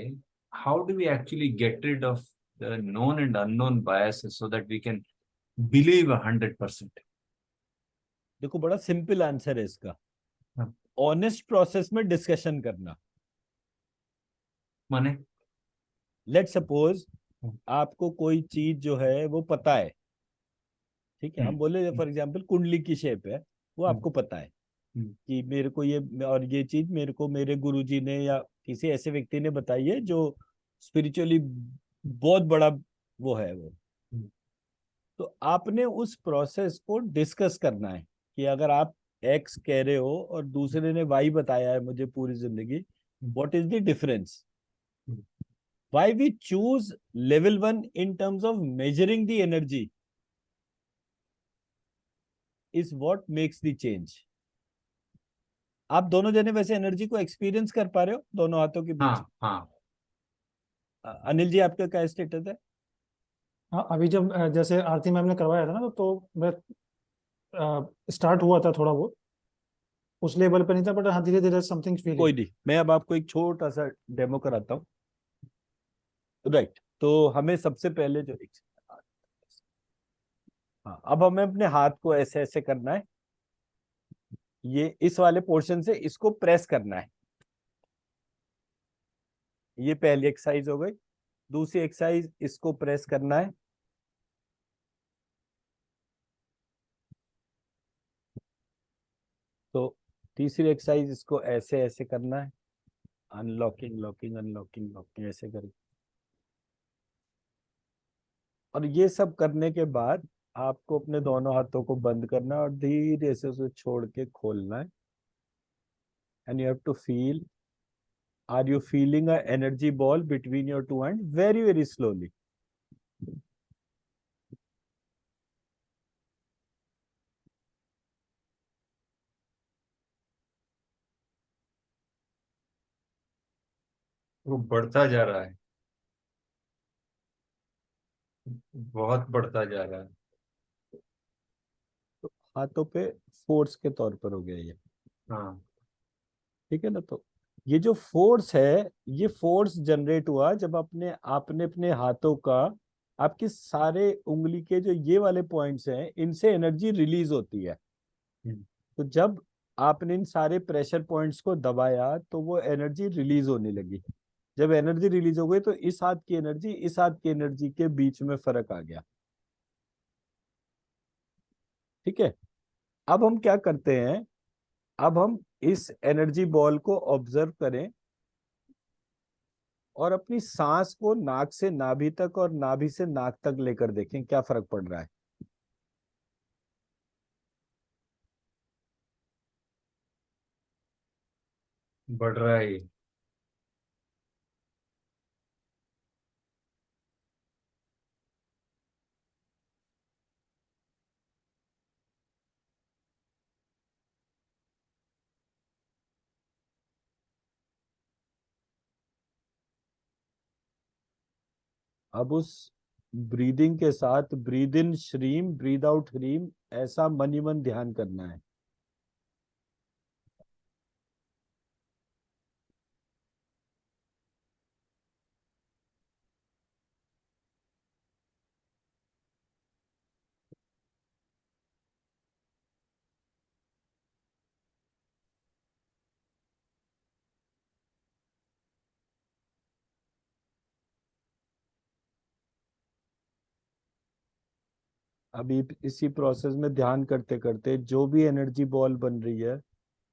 how do we actually get rid of the known and unknown biases so that we can believe 100%? देखो बड़ा सिंपल आंसर है इसका। ऑनेस्ट प्रोसेस में डिस्कशन करना। माने? लेट सपोज आपको कोई चीज जो है वो पता है, ठीक है, हम बोले फॉर एग्जांपल कुंडली की शेप है, वो आपको पता है कि मेरे को ये, और ये चीज मेरे को मेरे गुरुजी ने या किसी ऐसे व्यक्ति ने बताई है जो स्पिरिचुअली बहुत बड़ा वो है वो। तो आपने उस प्रोसेस को डिस्कस करना है कि अगर आप एक्स कह रहे हो और दूसरे ने वाई बताया है मुझे पूरी जिंदगी, what is the difference? Why we choose level one in terms of measuring the energy is what makes the change. आप दोनों जने वैसे एनर्जी को एक्सपीरियंस कर पा रहे हो दोनों हाथों के बीच? हाँ हाँ। अनिल जी आपका क्या स्टेटस है? हाँ, अभी जब जैसे आरती मैम ने करवाया था ना, तो मैं स्टार्ट हुआ था थोड़ा बहुत, उस लेवल पे नहीं था, बट हाँ धीरे धीरे समथिंग कोई फीलिंग। नहीं, मैं अब आपको एक छोटा सा डेमो कराता हूँ। राइट, तो हमें सबसे पहले जो हाँ, अब हमें अपने हाथ को ऐसे ऐसे करना है, ये इस वाले पोर्शन से इसको प्रेस करना है। ये पहली एक्सरसाइज हो गई। दूसरी एक्सरसाइज इसको प्रेस करना है। तो तीसरी एक्सरसाइज इसको ऐसे ऐसे करना है, अनलॉकिंग लॉकिंग अनलॉकिंग लॉकिंग ऐसे करके। और ये सब करने के बाद आपको अपने दोनों हाथों को बंद करना है और धीरे से उसे छोड़ के खोलना है। And you have to feel, are you feeling a energy ball between your two hand, very very slowly. वो बढ़ता जा रहा है, बहुत बढ़ता जा रहा है। तो हाथों पे फोर्स के तौर पर हो गया ये, हाँ। ठीक है ना? तो ये जो फोर्स है, ये फोर्स जनरेट हुआ जब अपने आपने अपने हाथों का, आपके सारे उंगली के जो ये वाले पॉइंट्स हैं इनसे एनर्जी रिलीज होती है। तो जब आपने इन सारे प्रेशर पॉइंट्स को दबाया तो वो एनर्जी रिलीज होने लगी। जब एनर्जी रिलीज हो गई तो इस हाथ की एनर्जी इस हाथ की एनर्जी के बीच में फर्क आ गया, ठीक है? अब हम क्या करते हैं, अब हम इस एनर्जी बॉल को ऑब्जर्व करें और अपनी सांस को नाक से नाभि तक और नाभि से नाक तक लेकर देखें क्या फर्क पड़ रहा है। बढ़ रहा है ये। अब उस ब्रीदिंग के साथ breathe in Shreem, breathe out ह्रीम, ऐसा मन ही मन ध्यान करना है। अभी इसी प्रोसेस में ध्यान करते करते जो भी एनर्जी बॉल बन रही है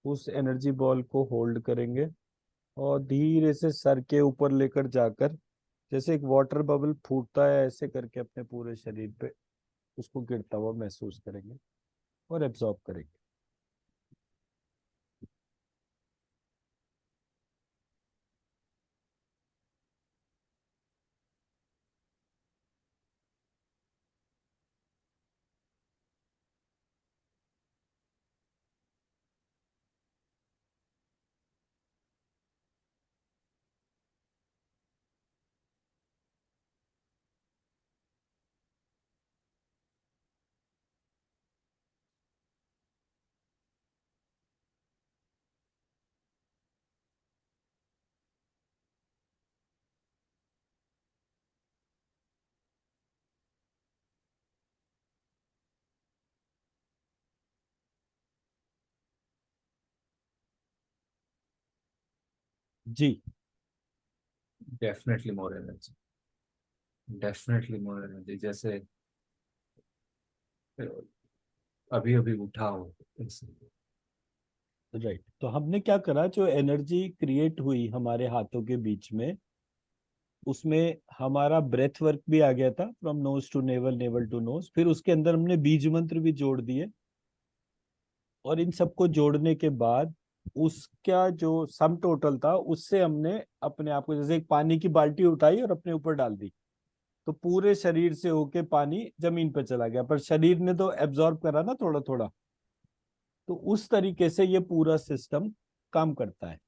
उस एनर्जी बॉल को होल्ड करेंगे और धीरे से सर के ऊपर लेकर जाकर, जैसे एक वाटर बबल फूटता है ऐसे करके अपने पूरे शरीर पे उसको गिरता हुआ महसूस करेंगे और एब्जॉर्ब करेंगे। जी definitely more energy, definitely more energy. जैसे अभी अभी उठा हो ऐसे। राइट। तो हमने क्या करा, जो एनर्जी क्रिएट हुई हमारे हाथों के बीच में, उसमें हमारा ब्रेथ वर्क भी आ गया था, from nose to navel, navel to nose. फिर उसके अंदर हमने बीज मंत्र भी जोड़ दिए, और इन सबको जोड़ने के बाद उसका जो सम टोटल था, उससे हमने अपने आप को, जैसे एक पानी की बाल्टी उठाई और अपने ऊपर डाल दी, तो पूरे शरीर से होके पानी जमीन पर चला गया, पर शरीर ने तो एब्जॉर्ब करा ना थोड़ा थोड़ा। तो उस तरीके से ये पूरा सिस्टम काम करता है।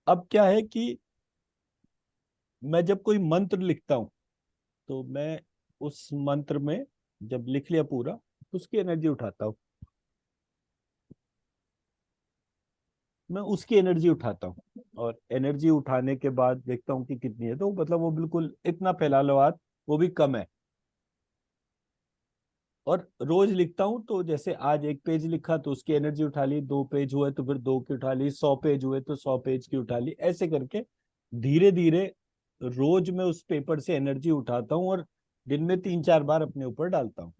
अब क्या है कि मैं जब कोई मंत्र लिखता हूं, तो मैं उस मंत्र में जब लिख लिया पूरा, उसकी एनर्जी उठाता हूँ। मैं उसकी एनर्जी उठाता हूँ, और एनर्जी उठाने के बाद देखता हूँ कि कितनी है, तो मतलब वो बिल्कुल इतना फैला लो हाथ, वो भी कम है। और रोज लिखता हूँ, तो जैसे आज एक पेज लिखा तो उसकी एनर्जी उठा ली, 2 पेज हुए तो फिर 2 की उठा ली, 100 पेज हुए तो 100 पेज की उठा ली, ऐसे करके धीरे धीरे रोज मैं उस पेपर से एनर्जी उठाता हूँ, और दिन में 3-4 बार अपने ऊपर डालता हूँ।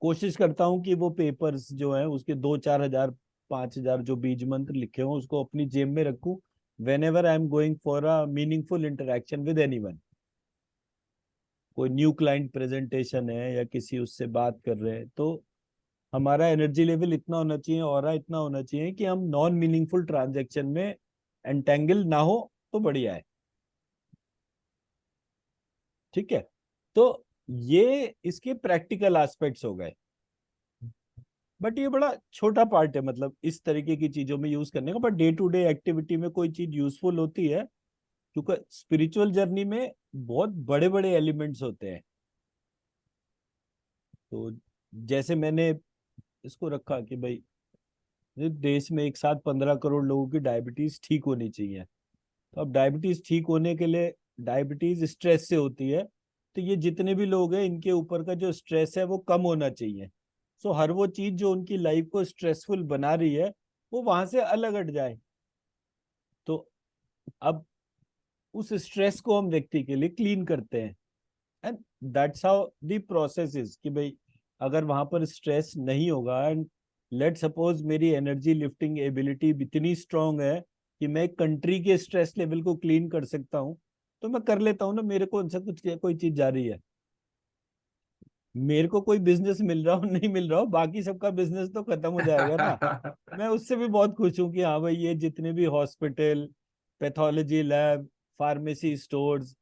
कोशिश करता हूँ कि वो पेपर्स जो है उसके 2-4 हजार, 5 हजार जो बीज मंत्र लिखे हों, उसको अपनी जेब में रखूं, when ever I am going for a meaningful interaction with anyone. कोई न्यू क्लाइंट प्रेजेंटेशन है या किसी उससे बात कर रहे हैं, तो हमारा एनर्जी लेवल इतना होना चाहिए, ऑरा इतना होना चाहिए कि हम नॉन मीनिंगफुल ट्रांजेक्शन में एंटेंगल ना हो, तो बढ़िया है। ठीक है। तो ये इसके प्रैक्टिकल एस्पेक्ट्स हो गए, बट ये बड़ा छोटा पार्ट है, मतलब इस तरीके की चीजों में यूज करने का। But day to day activity में कोई चीज यूजफुल होती है, क्योंकि स्पिरिचुअल जर्नी में बहुत बड़े बड़े एलिमेंट्स होते हैं। तो जैसे मैंने इसको रखा कि भाई, देश में एक साथ 15 करोड़ लोगों की डायबिटीज ठीक होनी चाहिए। तो अब डायबिटीज ठीक होने के लिए, डायबिटीज स्ट्रेस से होती है, तो ये जितने भी लोग हैं इनके ऊपर का जो स्ट्रेस है वो कम होना चाहिए। सो हर वो चीज जो उनकी लाइफ को स्ट्रेसफुल बना रही है, वो वहां से अलग हट जाए। तो अब उस स्ट्रेस को हम व्यक्ति के लिए क्लीन करते हैं, and that's how the process is कि भाई, अगर वहां पर स्ट्रेस नहीं होगा, एंड लेट सपोज मेरी एनर्जी लिफ्टिंग एबिलिटी इतनी स्ट्रांग है कि मैं कंट्री के स्ट्रेस लेवल को क्लीन कर सकता हूँ, तो मैं कर लेता हूँ ना। मेरे को उनसे कुछ कोई चीज जा रही है, मेरे को कोई बिजनेस मिल रहा हो नहीं मिल रहा हो, बाकी सबका बिजनेस तो खत्म हो जाएगा ना। मैं उससे भी बहुत खुश हूँ कि हाँ भाई, ये जितने भी hospital, pathology lab, pharmacy stores,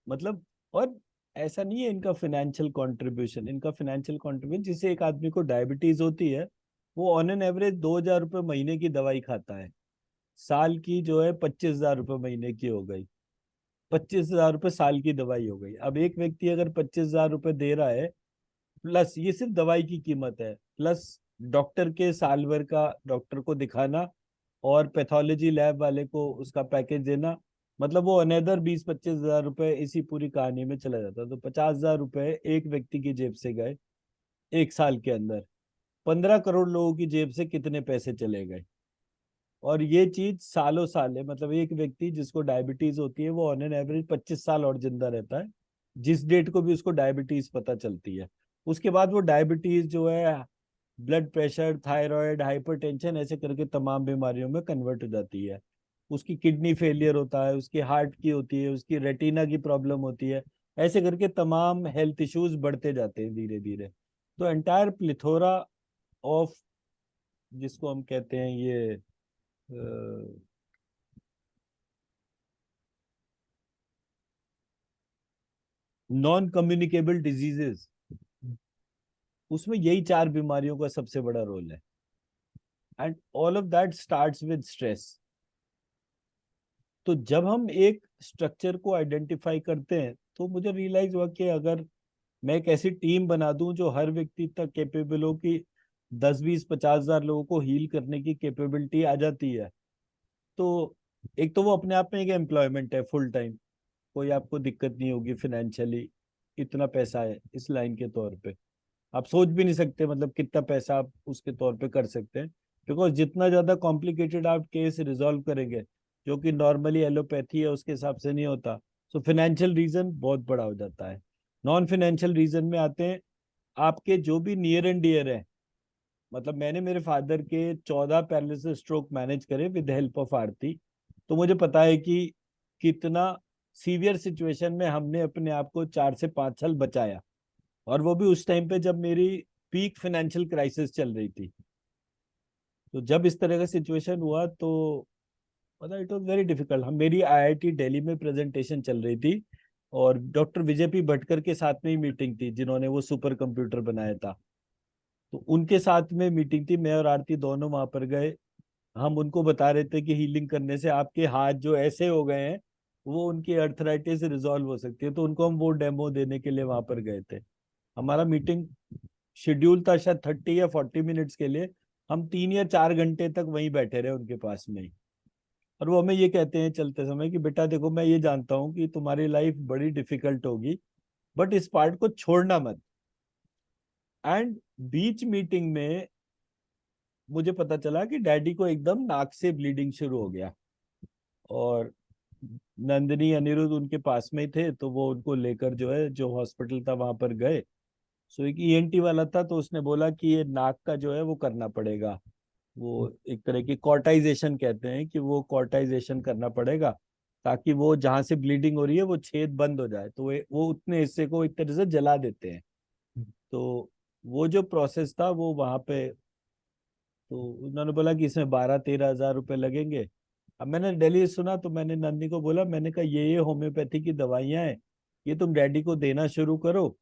मतलब, और ऐसा नहीं है इनका फाइनेंशियल कंट्रीब्यूशन, इनका फाइनेंशियल कंट्रीब्यूशन, जिससे एक आदमी को डायबिटीज होती है, वो ऑन एन एवरेज 2,000 रुपये महीने की दवाई खाता है। साल की जो है 25,000 रुपये महीने की हो गई, 25,000 रुपये साल की दवाई हो गई। अब एक व्यक्ति अगर 25,000 रुपये दे रहा है, प्लस ये सिर्फ दवाई की कीमत है, प्लस डॉक्टर के साल भर का डॉक्टर को दिखाना, और पैथोलॉजी लैब वाले को उसका पैकेज देना, मतलब वो अनदर 20-25 हजार रुपए इसी पूरी कहानी में चला जाता। तो 50,000 रुपए एक व्यक्ति की जेब से गए एक साल के अंदर, 15 करोड़ लोगों की जेब से कितने पैसे चले गए। और ये चीज सालों साल है, मतलब एक व्यक्ति जिसको डायबिटीज होती है, वो ऑन एन एवरेज 25 साल और जिंदा रहता है, जिस डेट को भी उसको डायबिटीज पता चलती है। उसके बाद वो डायबिटीज जो है, ब्लड प्रेशर, थायराइड, हाइपरटेंशन, ऐसे करके तमाम बीमारियों में कन्वर्ट हो जाती है। उसकी किडनी फेलियर होता है, उसकी हार्ट की होती है, उसकी रेटिना की प्रॉब्लम होती है, ऐसे करके तमाम हेल्थ इश्यूज बढ़ते जाते हैं धीरे धीरे। तो एंटायर प्लिथोरा ऑफ, जिसको हम कहते हैं ये नॉन कम्युनिकेबल डिजीजेस, उसमें यही 4 बीमारियों का सबसे बड़ा रोल है, and all of that starts with stress. तो जब हम एक स्ट्रक्चर को आइडेंटिफाई करते हैं, तो मुझे रियलाइज हुआ कि अगर मैं एक ऐसी टीम बना दूं जो हर व्यक्ति तक कैपेबल हो कि 10-20-50 हजार लोगों को हील करने की कैपेबिलिटी आ जाती है, तो एक तो वो अपने आप में एक एम्प्लॉयमेंट है फुल टाइम, कोई आपको दिक्कत नहीं होगी फिनेंशियली, इतना पैसा है इस लाइन के तौर पे, आप सोच भी नहीं सकते मतलब कितना पैसा आप उसके तौर पे कर सकते हैं, बिकॉज जितना ज्यादा कॉम्प्लिकेटेड आप केस रिजॉल्व करेंगे, जो कि नॉर्मली एलोपैथी है उसके हिसाब से नहीं होता, सो फाइनेंशियल रीजन बहुत बड़ा हो जाता है। नॉन फाइनेंशियल रीजन में आते हैं आपके जो भी नियर एंड डियर है। मतलब मैंने मेरे फादर के 14 पैरालिसिस स्ट्रोक मैनेज करे विद हेल्प ऑफ आरती, तो मुझे पता है कि कितना सीवियर सिचुएशन में हमने अपने आप को 4 से 5 साल बचाया, और वो भी उस टाइम पे जब मेरी पीक फाइनेंशियल क्राइसिस चल रही थी। तो जब इस तरह का सिचुएशन हुआ तो मतलब इट वॉज वेरी डिफिकल्ट। हम मेरी आईआईटी दिल्ली में प्रेजेंटेशन चल रही थी, और डॉक्टर विजय पी भटकर के साथ में ही मीटिंग थी, जिन्होंने वो सुपर कंप्यूटर बनाया था। तो उनके साथ में मीटिंग थी, मैं और आरती दोनों वहां पर गए। हम उनको बता रहे थे कि हीलिंग करने से आपके हाथ जो ऐसे हो गए हैं वो उनकी अर्थराइटिस रिजॉल्व हो सकती है, तो उनको हम वो डेमो देने के लिए वहां पर गए थे। हमारा मीटिंग शेड्यूल था शायद 30 या 40 मिनट्स के लिए, हम 3 या 4 घंटे तक वहीं बैठे रहे उनके पास में ही। और वो हमें ये कहते हैं चलते समय कि बेटा देखो, मैं ये जानता हूँ कि तुम्हारी लाइफ बड़ी डिफिकल्ट होगी, बट इस पार्ट को छोड़ना मत। एंड बीच मीटिंग में मुझे पता चला कि डैडी को एकदम नाक से ब्लीडिंग शुरू हो गया, और नंदिनी अनिरुद्ध उनके पास में ही थे, तो वो उनको लेकर जो है जो हॉस्पिटल था वहां पर गए। सो एक ईएनटी वाला था, तो उसने बोला कि ये नाक का जो है वो करना पड़ेगा, वो एक तरह की कॉर्टाइजेशन कहते हैं कि वो कॉर्टाइजेशन करना पड़ेगा, ताकि वो जहां से ब्लीडिंग हो रही है वो छेद बंद हो जाए। तो वो उतने हिस्से को एक तरह से जला देते हैं। तो वो जो प्रोसेस था वो वहां पे, तो उन्होंने बोला कि इसमें 12-13 हज़ार रुपए लगेंगे। अब मैंने दिल्ली सुना तो मैंने नंदी को बोला, मैंने कहा ये होम्योपैथी की दवाइयां हैं, ये तुम डैडी को देना शुरू करो,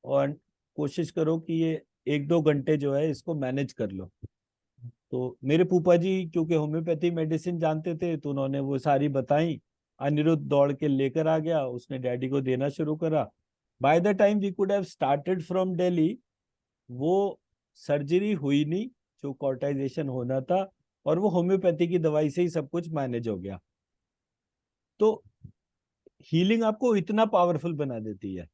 और कोशिश करो कि ये 1-2 घंटे जो है इसको मैनेज कर लो। तो मेरे फूफा जी क्योंकि होम्योपैथी मेडिसिन जानते थे, तो उन्होंने वो सारी बताई। अनिरुद्ध दौड़ के लेकर आ गया, उसने डैडी को देना शुरू करा। By the time we could have started from Delhi, वो सर्जरी हुई नहीं जो कॉर्टाइजेशन होना था, और वो होम्योपैथी की दवाई से ही सब कुछ मैनेज हो गया। तो हीलिंग आपको इतना पावरफुल बना देती है।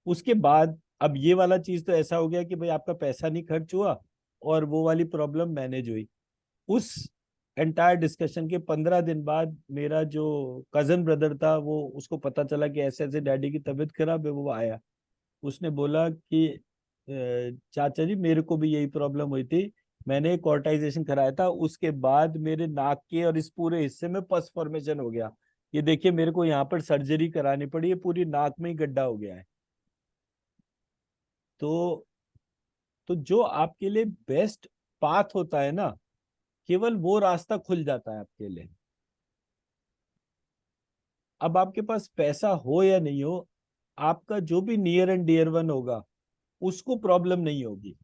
उसके बाद अब ये वाला चीज तो ऐसा हो गया कि भाई आपका पैसा नहीं खर्च हुआ, और वो वाली प्रॉब्लम मैनेज हुई। उस एंटायर डिस्कशन के 15 दिन बाद मेरा जो कजन ब्रदर था, वो उसको पता चला कि ऐसे ऐसे डैडी की तबीयत खराब है, वो आया। उसने बोला कि चाचा जी मेरे को भी यही प्रॉब्लम हुई थी, मैंने कॉर्टाइजेशन कराया था, उसके बाद मेरे नाक के और इस पूरे हिस्से में पस फॉर्मेशन हो गया। ये देखिए मेरे को यहाँ पर सर्जरी करानी पड़ी है, पूरी नाक में ही गड्ढा हो गया है। तो जो आपके लिए बेस्ट पाथ होता है ना, केवल वो रास्ता खुल जाता है आपके लिए। अब आपके पास पैसा हो या नहीं हो, आपका जो भी नियर एंड डियर वन होगा उसको प्रॉब्लम नहीं होगी।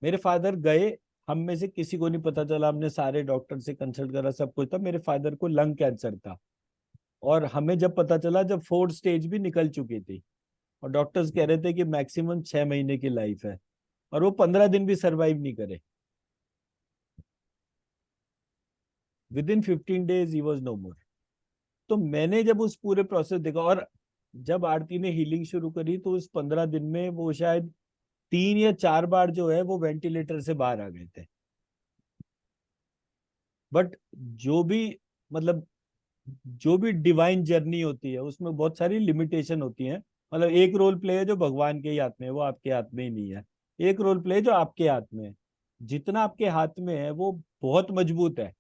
मेरे फादर गए, हम में से किसी को नहीं पता चला, हमने सारे डॉक्टर से कंसल्ट करा, सब कुछ था, मेरे फादर को लंग कैंसर था। और हमें जब पता चला जब 4th स्टेज भी निकल चुकी थी, और डॉक्टर्स कह रहे थे कि मैक्सिमम 6 महीने की लाइफ है, और वो 15 दिन भी सरवाइव नहीं करे। Within 15 days he was no more. तो मैंने जब उस पूरे प्रोसेस देखा, और जब आरती ने हीलिंग शुरू करी, तो उस 15 दिन में वो शायद 3 या 4 बार जो है वो वेंटिलेटर से बाहर आ गए थे। बट जो भी मतलब जो भी डिवाइन जर्नी होती है उसमें बहुत सारी लिमिटेशन होती हैं। मतलब एक रोल प्ले है जो भगवान के ही हाथ में है, वो आपके हाथ में ही नहीं है। एक रोल प्ले जो आपके हाथ में है, जितना आपके हाथ में है वो बहुत मजबूत है।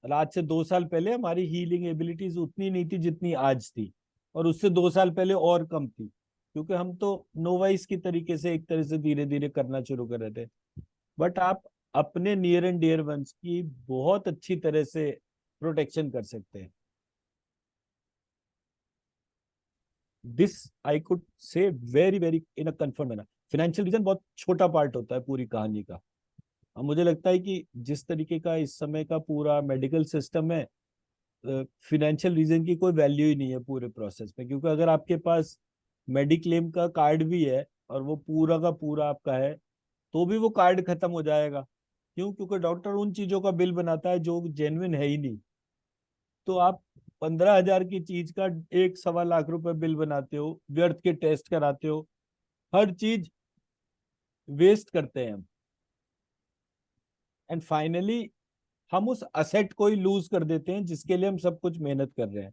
और आज से 2 साल पहले हमारी हीलिंग एबिलिटीज उतनी नहीं थी जितनी आज थी, और उससे 2 साल पहले और कम थी, क्योंकि हम तो नोवाइस की तरीके से एक तरह से धीरे धीरे करना शुरू कर रहे थे। बट आप अपने नियर एंड डियर वंस की बहुत अच्छी तरह से प्रोटेक्शन कर सकते हैं। This I could say very very in a confirm manner. Financial reason बहुत छोटा पार्ट होता है पूरी कहानी का। अब मुझे लगता है कि जिस तरीके का इस समय का पूरा मेडिकल सिस्टम है, फिनेंशियल रीजन की कोई वैल्यू ही नहीं है पूरे प्रोसेस में। क्योंकि अगर आपके पास मेडिक्लेम का कार्ड भी है और वो पूरा का पूरा आपका है, तो भी वो कार्ड खत्म हो जाएगा। क्यों? क्योंकि डॉक्टर उन चीजों का बिल बनाता है जो जेन्युइन है ही नहीं। तो आप 15 हज़ार की चीज का 1-1.25 लाख बिल बनाते हो, व्यर्थ के टेस्ट कराते हो, हर चीज वेस्ट करते हैं हम। एंड फाइनली हम उस असेट को ही लूज कर देते हैं जिसके लिए हम सब कुछ मेहनत कर रहे हैं,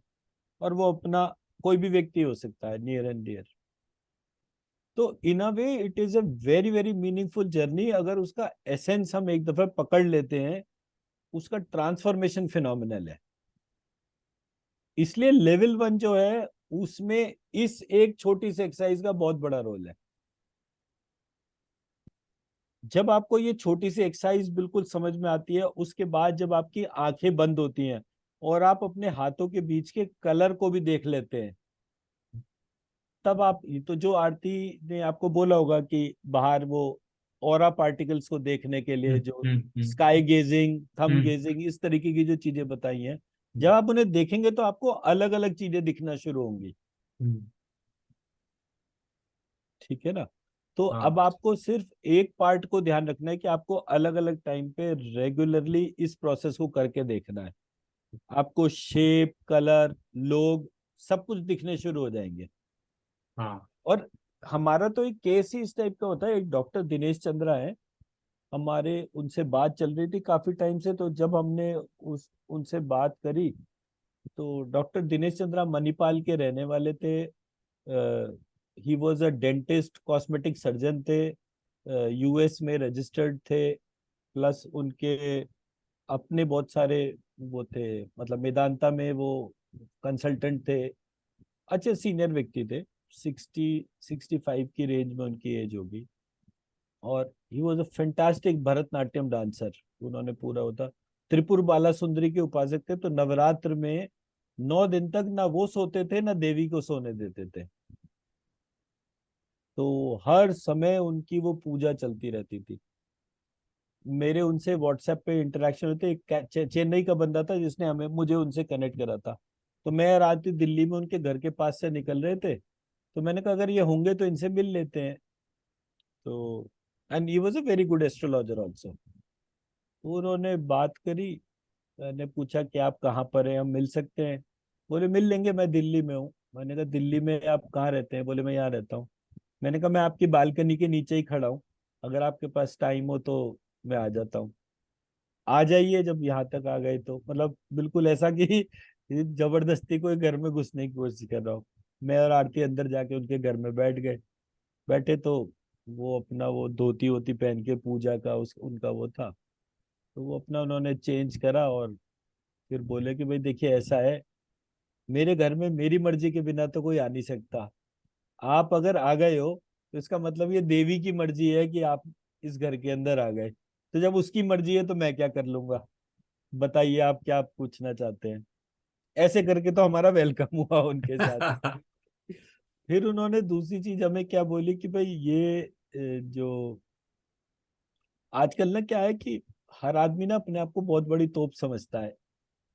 और वो अपना कोई भी व्यक्ति हो सकता है, नियर एंड डियर। तो in a way it is a very very meaningful journey. अगर उसका एसेंस हम एक दफा पकड़ लेते हैं, उसका ट्रांसफॉर्मेशन फिनोमिनल है। इसलिए लेवल 1 जो है उसमें इस एक छोटी सी एक्सरसाइज का बहुत बड़ा रोल है। जब आपको ये छोटी सी एक्सरसाइज बिल्कुल समझ में आती है, उसके बाद जब आपकी आंखें बंद होती हैं और आप अपने हाथों के बीच के कलर को भी देख लेते हैं, तब आप, तो जो आरती ने आपको बोला होगा कि बाहर वो ऑरा पार्टिकल्स को देखने के लिए जो स्काई गेजिंग, थंब गेजिंग, इस तरीके की जो चीजें बताई हैं, जब आप उन्हें देखेंगे तो आपको अलग अलग चीजें दिखना शुरू होंगी। ठीक है ना? तो हाँ। अब आपको सिर्फ एक पार्ट को ध्यान रखना है कि आपको अलग अलग टाइम पे रेगुलरली इस प्रोसेस को करके देखना है। आपको शेप, कलर, लोग, सब कुछ दिखने शुरू हो जाएंगे। हाँ। और हमारा तो एक केस ही इस टाइप का होता है। एक डॉक्टर दिनेश चंद्रा है, हमारे उनसे बात चल रही थी काफी टाइम से। तो जब हमने उनसे बात करी, तो डॉक्टर दिनेश चंद्रा मणिपाल के रहने वाले थे। He was a dentist, cosmetic surgeon थे, यूएस में रजिस्टर्ड थे, प्लस उनके अपने बहुत सारे वो थे, मतलब मेदांता में वो कंसल्टेंट थे। अच्छे सीनियर व्यक्ति थे। 60-65 की रेंज में उनकी एज होगी। और he was a fantastic Bharatanatyam dancer. उन्होंने पूरा होता, त्रिपुर बाला सुंदरी के उपासक थे। तो नवरात्र में 9 दिन तक ना वो सोते थे ना देवी को सोने देते थे। तो हर समय उनकी वो पूजा चलती रहती थी। मेरे उनसे व्हाट्सएप पे इंटरेक्शन होते। एक चेन्नई का बंदा था जिसने मुझे उनसे कनेक्ट करा था। तो मैं रात दिल्ली में उनके घर के पास से निकल रहे थे, तो मैंने कहा अगर ये होंगे तो इनसे मिल लेते हैं। तो and he was a very good astrologer also. उन्होंने बात करी। मैंने पूछा कि आप कहाँ पर हैं, हम मिल सकते हैं? बोले मिल लेंगे, मैं दिल्ली में हूँ। मैंने कहा दिल्ली में आप कहाँ रहते हैं? बोले मैं यहाँ रहता हूँ। मैंने कहा मैं आपकी बालकनी के नीचे ही खड़ा हूँ, अगर आपके पास टाइम हो तो मैं आ जाता हूँ। आ जाइए। जब यहाँ तक आ गए तो मतलब बिल्कुल ऐसा कि जबरदस्ती कोई घर में घुसने की कोशिश कर रहा हूँ। मैं और आरती अंदर जाके उनके घर में बैठ गए। बैठे तो वो अपना वो धोती वोती पहन के पूजा का उनका वो था, तो वो अपना उन्होंने चेंज करा। और फिर बोले कि भाई देखिए ऐसा है, मेरे घर में मेरी मर्जी के बिना तो कोई आ नहीं सकता। आप अगर आ गए हो तो इसका मतलब ये देवी की मर्जी है कि आप इस घर के अंदर आ गए। तो जब उसकी मर्जी है तो मैं क्या कर लूंगा? बताइए आप क्या पूछना चाहते हैं। ऐसे करके तो हमारा वेलकम हुआ उनके साथ। फिर उन्होंने दूसरी चीज हमें क्या बोली कि भाई ये जो आजकल ना क्या है कि हर आदमी ना अपने आप को बहुत बड़ी तोप समझता है।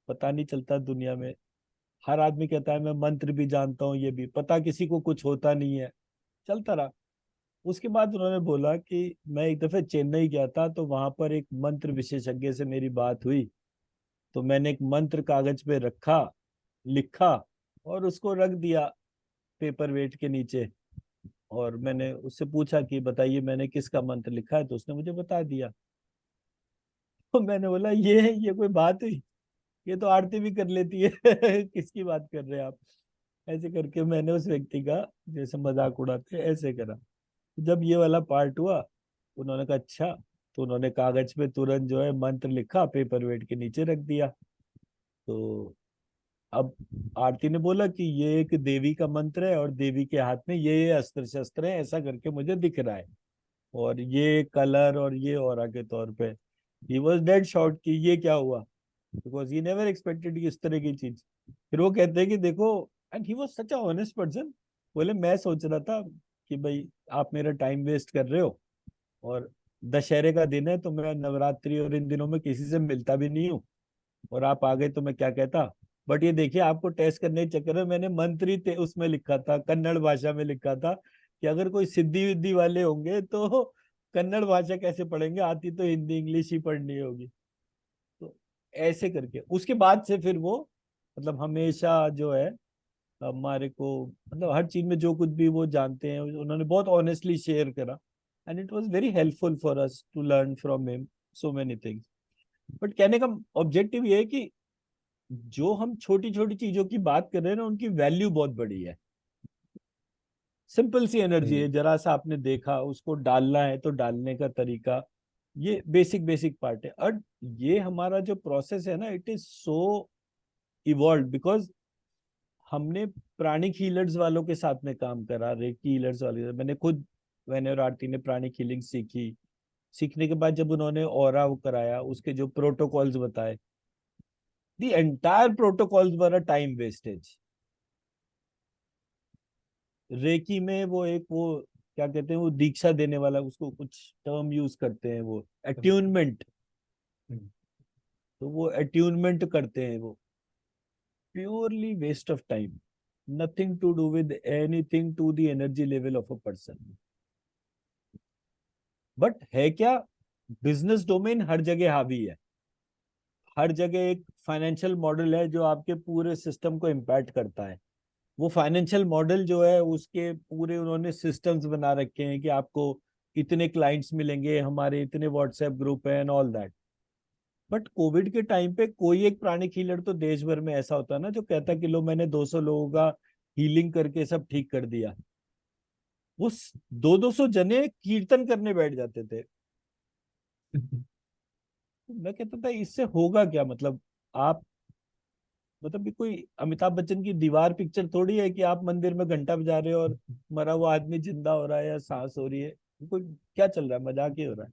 पता नहीं चलता दुनिया में। हर आदमी कहता है मैं मंत्र भी जानता हूँ, ये भी पता, किसी को कुछ होता नहीं है। चलता रहा। उसके बाद उन्होंने बोला कि मैं एक दफे चेन्नई गया था, तो वहां पर एक मंत्र विशेषज्ञ से मेरी बात हुई। तो मैंने एक मंत्र कागज पे रखा, लिखा, और उसको रख दिया पेपर वेट के नीचे। और मैंने उससे पूछा कि बताइए मैंने किसका मंत्र लिखा है, तो उसने मुझे बता दिया। तो मैंने बोला ये कोई बात हुई? ये तो आरती भी कर लेती है। किसकी बात कर रहे हैं आप? ऐसे करके मैंने उस व्यक्ति का जैसे मजाक उड़ाते ऐसे करा। जब ये वाला पार्ट हुआ, उन्होंने कहा अच्छा। तो उन्होंने कागज पे तुरंत जो है मंत्र लिखा, पेपर वेट के नीचे रख दिया। तो अब आरती ने बोला कि ये एक देवी का मंत्र है और देवी के हाथ में ये अस्त्र शस्त्र है, ऐसा करके मुझे दिख रहा है। और ये कलर और ये ऑरा के तौर पे ही वॉज डेड शॉट कि ये क्या हुआ, बिकॉज ही नेवर एक्सपेक्टेड इस तरह की चीज। फिर वो कहते हैं कि देखो, and he was such a honest person. बोले मैं सोच रहा था कि भाई आप मेरा टाइम वेस्ट कर रहे हो, और दशहरे का दिन है तो मैं नवरात्रि और इन दिनों में किसी से मिलता भी नहीं हूँ, और आप आ गए तो मैं क्या कहता। बट ये देखिए आपको टेस्ट करने के चक्कर में मैंने मंत्री थे उसमें लिखा था, कन्नड़ भाषा में लिखा था कि अगर कोई सिद्धि विद्धि वाले होंगे तो कन्नड़ भाषा कैसे पढ़ेंगे, आती तो हिंदी इंग्लिश ही पढ़नी होगी। तो ऐसे करके उसके बाद से फिर वो मतलब हमेशा जो है हमारे को, मतलब हर चीज में जो कुछ भी वो जानते हैं उन्होंने बहुत ऑनेस्टली शेयर करा। And it was very helpful for us to learn from him so many things. But कहने का ऑब्जेक्टिव ये है कि जो हम छोटी छोटी चीजों की बात कर रहे हैं ना, उनकी वैल्यू बहुत बड़ी है। सिंपल सी एनर्जी है, जरा सा आपने देखा, उसको डालना है तो डालने का तरीका, ये बेसिक बेसिक पार्ट है। और ये हमारा जो प्रोसेस है ना, it is so evolve because हमने प्राणिक हीलर्स वालों के साथ में काम करा, रेकी हीलर्स वाले, मैंने खुद, मैंने और आरती ने प्राणिक हीलिंग सीखी। सीखने के बाद जब उन्होंने ऑरा वो कराया, उसके जो प्रोटोकॉल्स बताए, the entire protocols were a time wastage. Reiki में वो एक वो क्या कहते हैं, वो दीक्षा देने वाला, उसको कुछ टर्म यूज करते हैं, वो अट्यूनमेंट, तो वो अट्यूनमेंट करते हैं, वो purely waste of time, nothing to do with anything to the energy level of a person. But है क्या, बिजनेस डोमेन हर जगह हावी है, हर जगह एक फाइनेंशियल मॉडल है जो आपके पूरे सिस्टम को इम्पैक्ट करता है। वो फाइनेंशियल मॉडल जो है, उसके पूरे उन्होंने सिस्टम्स बना रखे हैं कि आपको इतने क्लाइंट्स मिलेंगे, हमारे इतने व्हाट्सएप ग्रुप है and all that. But Covid के टाइम पे कोई एक प्राणिक हीलर तो देश भर में ऐसा होता है ना, जो कहता कि लो मैंने 200 लोगों का हीलिंग करके सब ठीक कर दिया। वो 200 जने कीर्तन करने बैठ जाते थे। मैं कहता था इससे होगा क्या, मतलब आप, मतलब ये कोई अमिताभ बच्चन की दीवार पिक्चर थोड़ी है कि आप मंदिर में घंटा बजा रहे हो और मरा हुआ आदमी जिंदा हो रहा है या सांस हो रही है। कोई क्या चल रहा है, मजाक ही हो रहा है।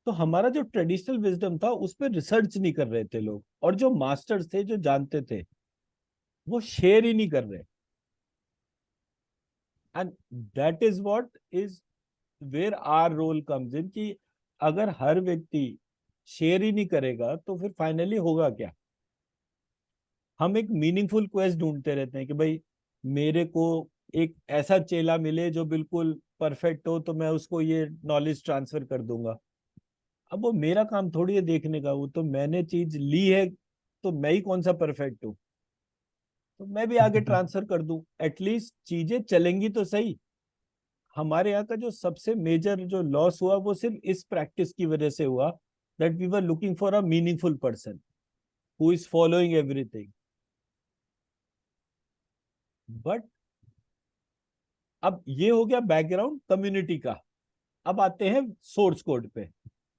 तो हमारा जो ट्रेडिशनल विजडम था, उस पर रिसर्च नहीं कर रहे थे लोग, और जो मास्टर्स थे, जो जानते थे, वो शेयर ही नहीं कर रहे। And that is what is where our role comes in, कि अगर हर व्यक्ति शेयर ही नहीं करेगा तो फिर फाइनली होगा क्या। हम एक मीनिंगफुल क्वेस्ट ढूंढते रहते हैं कि भाई मेरे को एक ऐसा चेला मिले जो बिल्कुल परफेक्ट हो, तो मैं उसको ये नॉलेज ट्रांसफर कर दूंगा। अब वो मेरा काम थोड़ी है देखने का, वो तो मैंने चीज ली है, तो मैं ही कौन सा परफेक्ट हूँ, तो मैं भी आगे ट्रांसफर कर दूं, एटलीस्ट चीजें चलेंगी तो सही। हमारे यहाँ का जो सबसे मेजर जो लॉस हुआ, वो सिर्फ इस प्रैक्टिस की वजह से हुआ, that we were looking for a meaningful person who is following everything. But अब ये हो गया बैकग्राउंड कम्युनिटी का। अब आते हैं सोर्स कोड पे।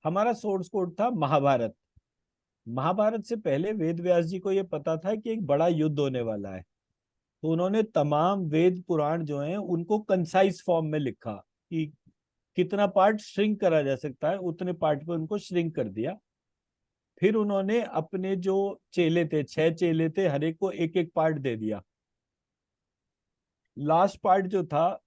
हमारा सोर्स कोड था महाभारत। महाभारत से पहले वेद व्यास जी को ये पता था कि एक बड़ा युद्ध होने वाला है, तो उन्होंने तमाम वेद पुराण जो हैं उनको कंसाइज फॉर्म में लिखा कि कितना पार्ट श्रिंक करा जा सकता है, उतने पार्ट पे उनको श्रिंक कर दिया। फिर उन्होंने अपने जो चेले थे, 6 चेले थे, हर एक को एक एक पार्ट दे दिया। लास्ट पार्ट जो था,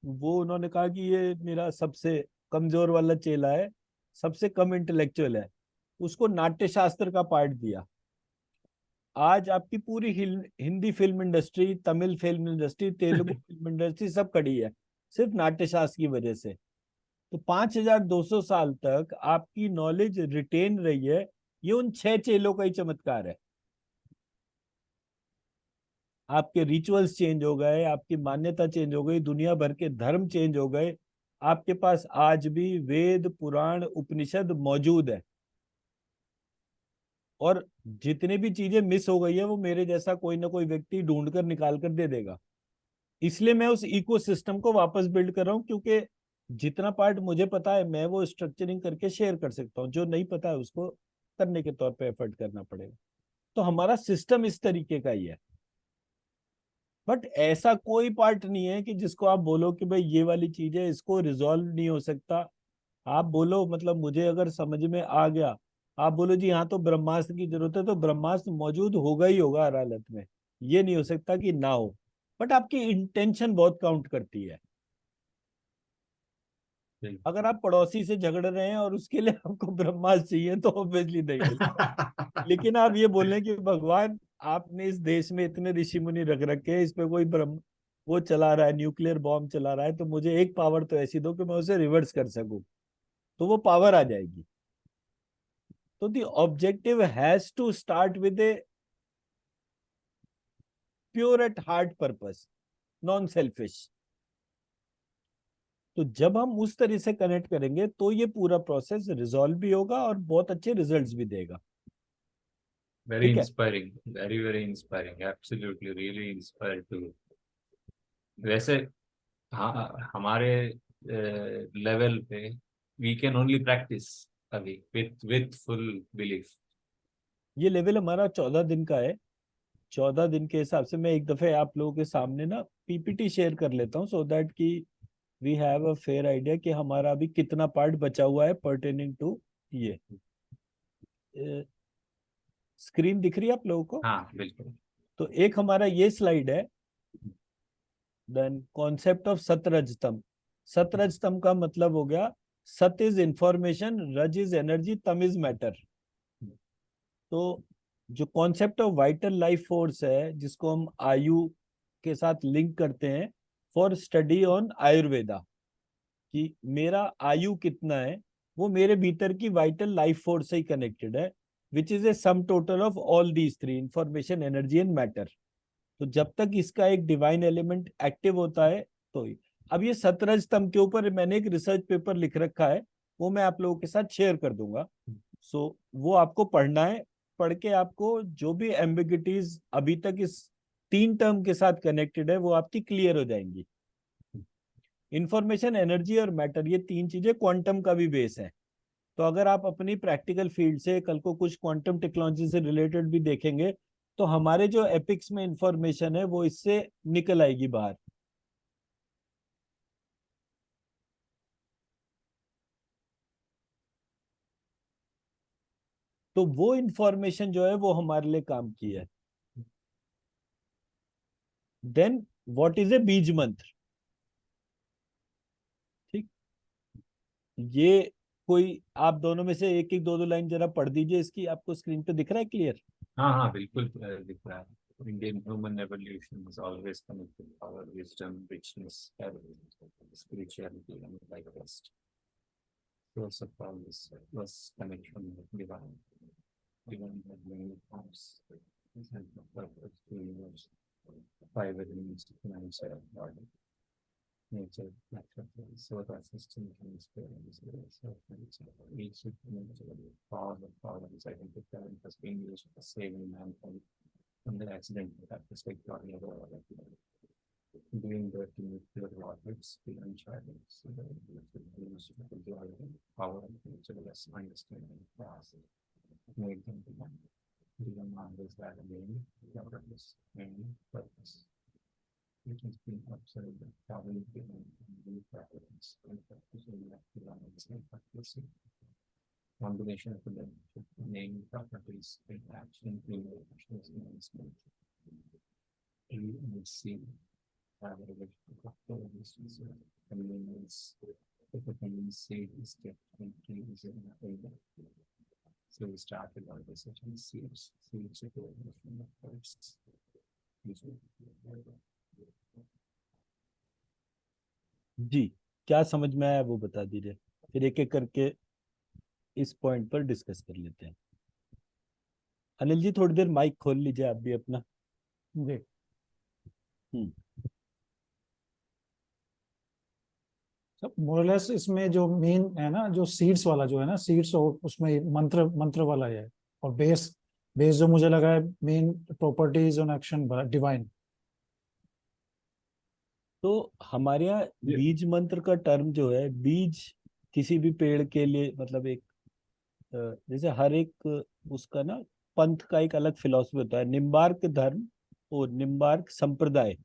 वो उन्होंने कहा कि ये मेरा सबसे कमजोर वाला चेला है, सबसे कम इंटेलेक्चुअल है, उसको नाट्य शास्त्र का पार्ट दिया। आज आपकी पूरी Hindi film industry, Tamil film industry, Telugu film industry सब खड़ी है सिर्फ नाट्य शास्त्र की वजह से। तो 5200 साल तक आपकी नॉलेज रिटेन रही है, ये उन 6 चेलों का ही चमत्कार है। आपके रिचुअल्स चेंज हो गए, आपकी मान्यता चेंज हो गई, दुनिया भर के धर्म चेंज हो गए, आपके पास आज भी वेद पुराण उपनिषद मौजूद है। और जितने भी चीजें मिस हो गई है, वो मेरे जैसा कोई ना कोई व्यक्ति ढूंढ कर निकाल कर दे देगा। इसलिए मैं उस इकोसिस्टम को वापस बिल्ड कर रहा हूँ, क्योंकि जितना पार्ट मुझे पता है मैं वो स्ट्रक्चरिंग करके शेयर कर सकता हूँ, जो नहीं पता है उसको करने के तौर पे एफर्ट करना पड़ेगा। तो हमारा सिस्टम इस तरीके का ही है। बट ऐसा कोई पार्ट नहीं है कि जिसको आप बोलो कि भाई ये वाली चीज है, इसको रिजॉल्व नहीं हो सकता। आप बोलो, मतलब मुझे अगर समझ में आ गया, आप बोलो जी हाँ तो ब्रह्मास्त्र की जरूरत है, तो ब्रह्मास्त्र मौजूद होगा ही होगा हर हालत में, ये नहीं हो सकता कि ना हो। बट आपकी इंटेंशन बहुत काउंट करती है। अगर आप पड़ोसी से झगड़ रहे हैं और उसके लिए आपको ब्रह्मास्त्र चाहिए, तो ऑब्वियसली नहीं मिलेगा। लेकिन आप ये बोलें कि भगवान, आपने इस देश में इतने ऋषि मुनि रख रखे हैं, इस पे कोई ब्रह्म वो चला रहा है, न्यूक्लियर बॉम्ब चला रहा है, तो मुझे एक पावर तो ऐसी दो कि मैं उसे रिवर्स कर सकूं, तो वो पावर आ जाएगी। तो the objective has to start with a pure at heart purpose, non selfish. तो जब हम उस तरह से कनेक्ट करेंगे तो ये पूरा प्रोसेस रिजॉल्व भी होगा और बहुत अच्छे रिजल्ट्स भी देगा। Very ठीक है। inspiring, very inspiring. Absolutely, really inspired to. वैसे हाँ, हमारे लेवल पे we can only practice अभी with full belief. ये लेवल हमारा 14 दिन का है। 14 दिन के हिसाब से मैं एक दफे आप लोगों के सामने ना पीपीटी शेयर कर लेता हूँ, सो दैट कि we have a fair idea कि हमारा अभी कितना पार्ट बचा हुआ है पर्टेनिंग टू ये। स्क्रीन दिख रही है आप लोगों को? हाँ बिल्कुल। तो एक हमारा ये स्लाइड है, देन कॉन्सेप्ट ऑफ सतरजतम। सतरजतम का मतलब हो गया सत इज इंफॉर्मेशन, रज इज एनर्जी, तम इज मैटर। तो जो concept of vital life force है, जिसको हम आयु के साथ लिंक करते हैं फॉर स्टडी ऑन आयुर्वेदा, कि मेरा आयु कितना है, वो मेरे भीतर की वाइटल लाइफ फोर्स से ही कनेक्टेड है, which is a sum total of all these three, information, energy and matter. तो जब तक इसका एक डिवाइन एलिमेंट एक्टिव होता है तो ही। अब ये सतरज स्तंभ के ऊपर मैंने एक रिसर्च पेपर लिख रखा है, वो मैं आप लोगों के साथ शेयर कर दूंगा। सो वो आपको पढ़ना है। पढ़ के आपको जो भी एम्बिगिटीज अभी तक इस 3 टर्म के साथ कनेक्टेड है वो आपकी क्लियर हो जाएंगी। इंफॉर्मेशन, एनर्जी और मैटर, ये 3 चीजें क्वांटम का भी बेस है। तो अगर आप अपनी प्रैक्टिकल फील्ड से कल को कुछ क्वांटम टेक्नोलॉजी से रिलेटेड भी देखेंगे तो हमारे जो एपिक्स में इंफॉर्मेशन है वो इससे निकल आएगी बाहर। तो वो इंफॉर्मेशन जो है वो हमारे लिए काम की है। देन व्हाट इज ए बीज मंत्र? ठीक, ये कोई आप दोनों में से एक एक दो दो लाइन जरा पढ़ दीजिए इसकी। आपको स्क्रीन पे दिख रहा है क्लियर? हाँ हाँ बिल्कुल दिख रहा है। Indian human evolution is always connected to power, wisdom, richness, spirituality, and like rest. Source of all this was connection with divine. Divine had many forms. And the purpose to universe. 5 elements to finance our body. Nature, natural, solar system, and spirit. Each power is identified and has been used for saving mankind from the accident that the spectacular doing the nuclear rockets, the uncharted, so that the use of the power and nature less understanding process made them the marvels that main purpose, which has been observed that traveling beyond the properties and practicing practicing combination of the name properties in action in emotions and see have a relationship of distance convenience if the tendency is kept in trees in a so we started our research on seeds of the first जी, क्या समझ में आया वो बता दीजिए, फिर एक एक करके इस पॉइंट पर डिस्कस कर लेते हैं। अनिल जी थोड़ी देर माइक खोल लीजिए आप भी अपना। जी। मोरलेस इसमें जो मेन है ना, जो सीड्स वाला जो है ना, सीड्स और उसमें मंत्र मंत्र वाला है। और बेस बेस जो मुझे लगा है main properties on action divine. तो हमारे यहाँ बीज मंत्र का टर्म जो है, बीज किसी भी पेड़ के लिए मतलब एक जैसे हर एक उसका ना पंथ का एक अलग फिलॉसफी होता है। निम्बार्क धर्म और निम्बार्क संप्रदाय,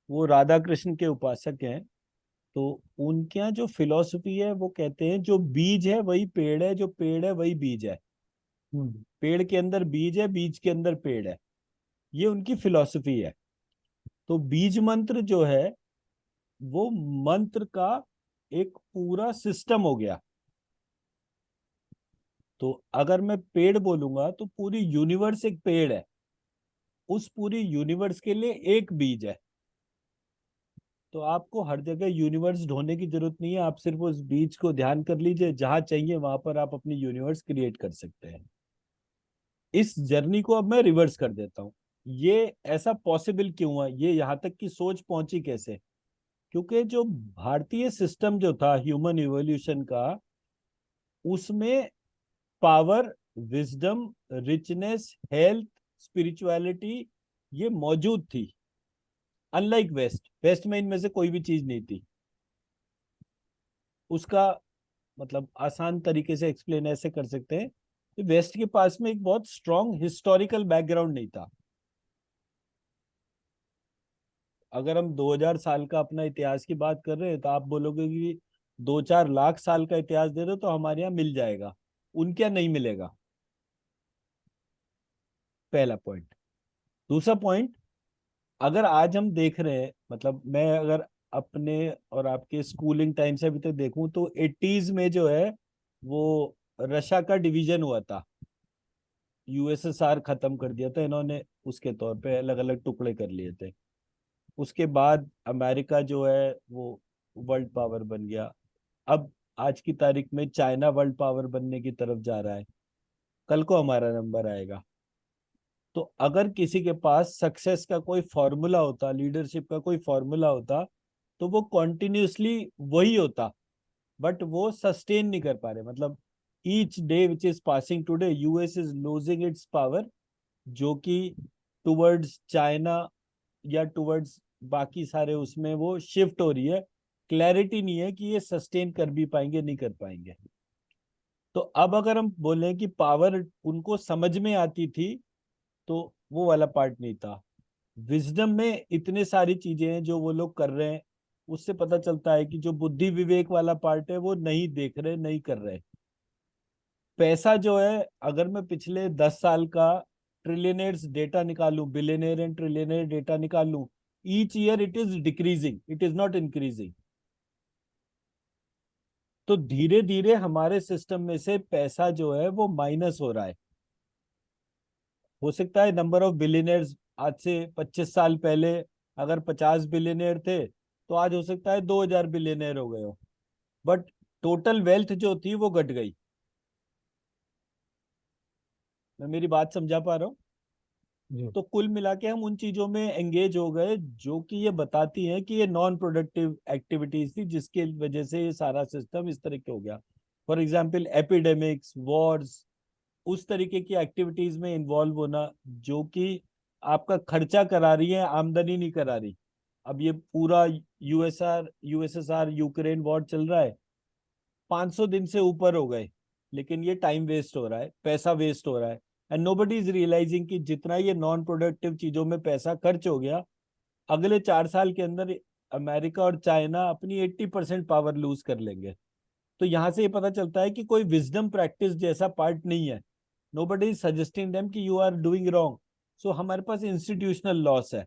वो राधा कृष्ण के उपासक हैं। तो उनके यहाँ जो फिलॉसफी है वो कहते हैं जो बीज है वही पेड़ है, जो पेड़ है वही बीज है। पेड़ के अंदर बीज है, बीज के अंदर पेड़ है, ये उनकी फिलॉसफी है। तो बीज मंत्र जो है वो मंत्र का एक पूरा सिस्टम हो गया। तो अगर मैं पेड़ बोलूंगा तो पूरी यूनिवर्स एक पेड़ है, उस पूरी यूनिवर्स के लिए एक बीज है। तो आपको हर जगह यूनिवर्स ढूंढने की जरूरत नहीं है, आप सिर्फ उस बीज को ध्यान कर लीजिए, जहां चाहिए वहां पर आप अपनी यूनिवर्स क्रिएट कर सकते हैं। इस जर्नी को अब मैं रिवर्स कर देता हूँ। ये ऐसा पॉसिबल क्यों हुआ, ये यहाँ तक की सोच पहुंची कैसे? क्योंकि जो भारतीय सिस्टम जो था ह्यूमन इवोल्यूशन का, उसमें power, wisdom, richness, health, spirituality ये मौजूद थी। अनलाइक वेस्ट में इनमें से कोई भी चीज नहीं थी। उसका मतलब आसान तरीके से एक्सप्लेन ऐसे कर सकते हैं कि वेस्ट के पास में एक बहुत स्ट्रॉन्ग हिस्टोरिकल बैकग्राउंड नहीं था। अगर हम 2000 साल का अपना इतिहास की बात कर रहे हैं तो आप बोलोगे कि 2-4 लाख साल का इतिहास दे दो तो हमारे यहाँ मिल जाएगा, उनके यहाँ नहीं मिलेगा। पहला पॉइंट। दूसरा पॉइंट, अगर आज हम देख रहे हैं, मतलब मैं अगर अपने और आपके स्कूलिंग टाइम से अभी तक देखूं तो 80s में जो है वो रशिया का डिवीजन हुआ था। यूएसएसआर खत्म कर दिया था इन्होंने, उसके तौर पे अलग अलग टुकड़े कर लिए थे। उसके बाद अमेरिका जो है वो वर्ल्ड पावर बन गया। अब आज की तारीख में चाइना वर्ल्ड पावर बनने की तरफ जा रहा है। कल को हमारा नंबर आएगा। तो अगर किसी के पास सक्सेस का कोई फॉर्मूला होता, लीडरशिप का कोई फॉर्मूला होता, तो वो कॉन्टिन्यूसली वही होता। बट वो सस्टेन नहीं कर पा रहे। मतलब each day which is passing today US is losing its power, जो कि टुवर्ड्स चाइना या टुवर्ड्स बाकी सारे उसमें वो शिफ्ट हो रही है। क्लैरिटी नहीं है कि ये सस्टेन कर भी पाएंगे नहीं कर पाएंगे। तो अब अगर हम बोलें कि पावर उनको समझ में आती थी, तो वो वाला पार्ट नहीं था। विजडम में इतने सारी चीजें हैं जो वो लोग कर रहे हैं, उससे पता चलता है कि जो बुद्धि विवेक वाला पार्ट है वो नहीं देख रहे, नहीं कर रहे। पैसा जो है, अगर मैं पिछले 10 साल का ट्रिलियनर्स डेटा निकालूं, बिलियनर एंड ट्रिलियनर डेटा निकालूं, each year it is decreasing, it is not increasing. तो धीरे धीरे हमारे सिस्टम में से पैसा जो है वो माइनस हो रहा है। हो सकता है नंबर ऑफ बिलियनर्स आज से 25 साल पहले अगर 50 बिलियनर थे, तो आज हो सकता है 2000 बिलियनर हो गए हो। बट टोटल वेल्थ जो थी वो घट गई। मैं मेरी बात समझा पा रहा हूँ? जी तो कुल मिला के हम उन चीजों में एंगेज हो गए जो कि ये बताती हैं कि ये नॉन प्रोडक्टिव एक्टिविटीज थी, जिसके वजह से ये सारा सिस्टम इस तरह के हो गया। फॉर एग्जाम्पल एपिडेमिक्स, वॉर्स, उस तरीके की एक्टिविटीज में इन्वॉल्व होना जो कि आपका खर्चा करा रही है, आमदनी नहीं करा रही। अब ये पूरा यूएसएसआर यूक्रेन वॉर चल रहा है, 500 दिन से ऊपर हो गए, लेकिन ये टाइम वेस्ट हो रहा है, पैसा वेस्ट हो रहा है। एंड नोबडी इज रियलाइजिंग कि जितना ये नॉन प्रोडक्टिव चीजों में पैसा खर्च हो गया, अगले 4 साल के अंदर अमेरिका और चाइना अपनी 80% पावर लूज कर लेंगे। तो यहाँ से ये पता चलता है कि कोई विजडम प्रैक्टिस जैसा पार्ट नहीं है। नोबडी इज सजेस्टिंग देम कि यू आर डूइंग रॉन्ग। सो हमारे पास इंस्टीट्यूशनल लॉस है।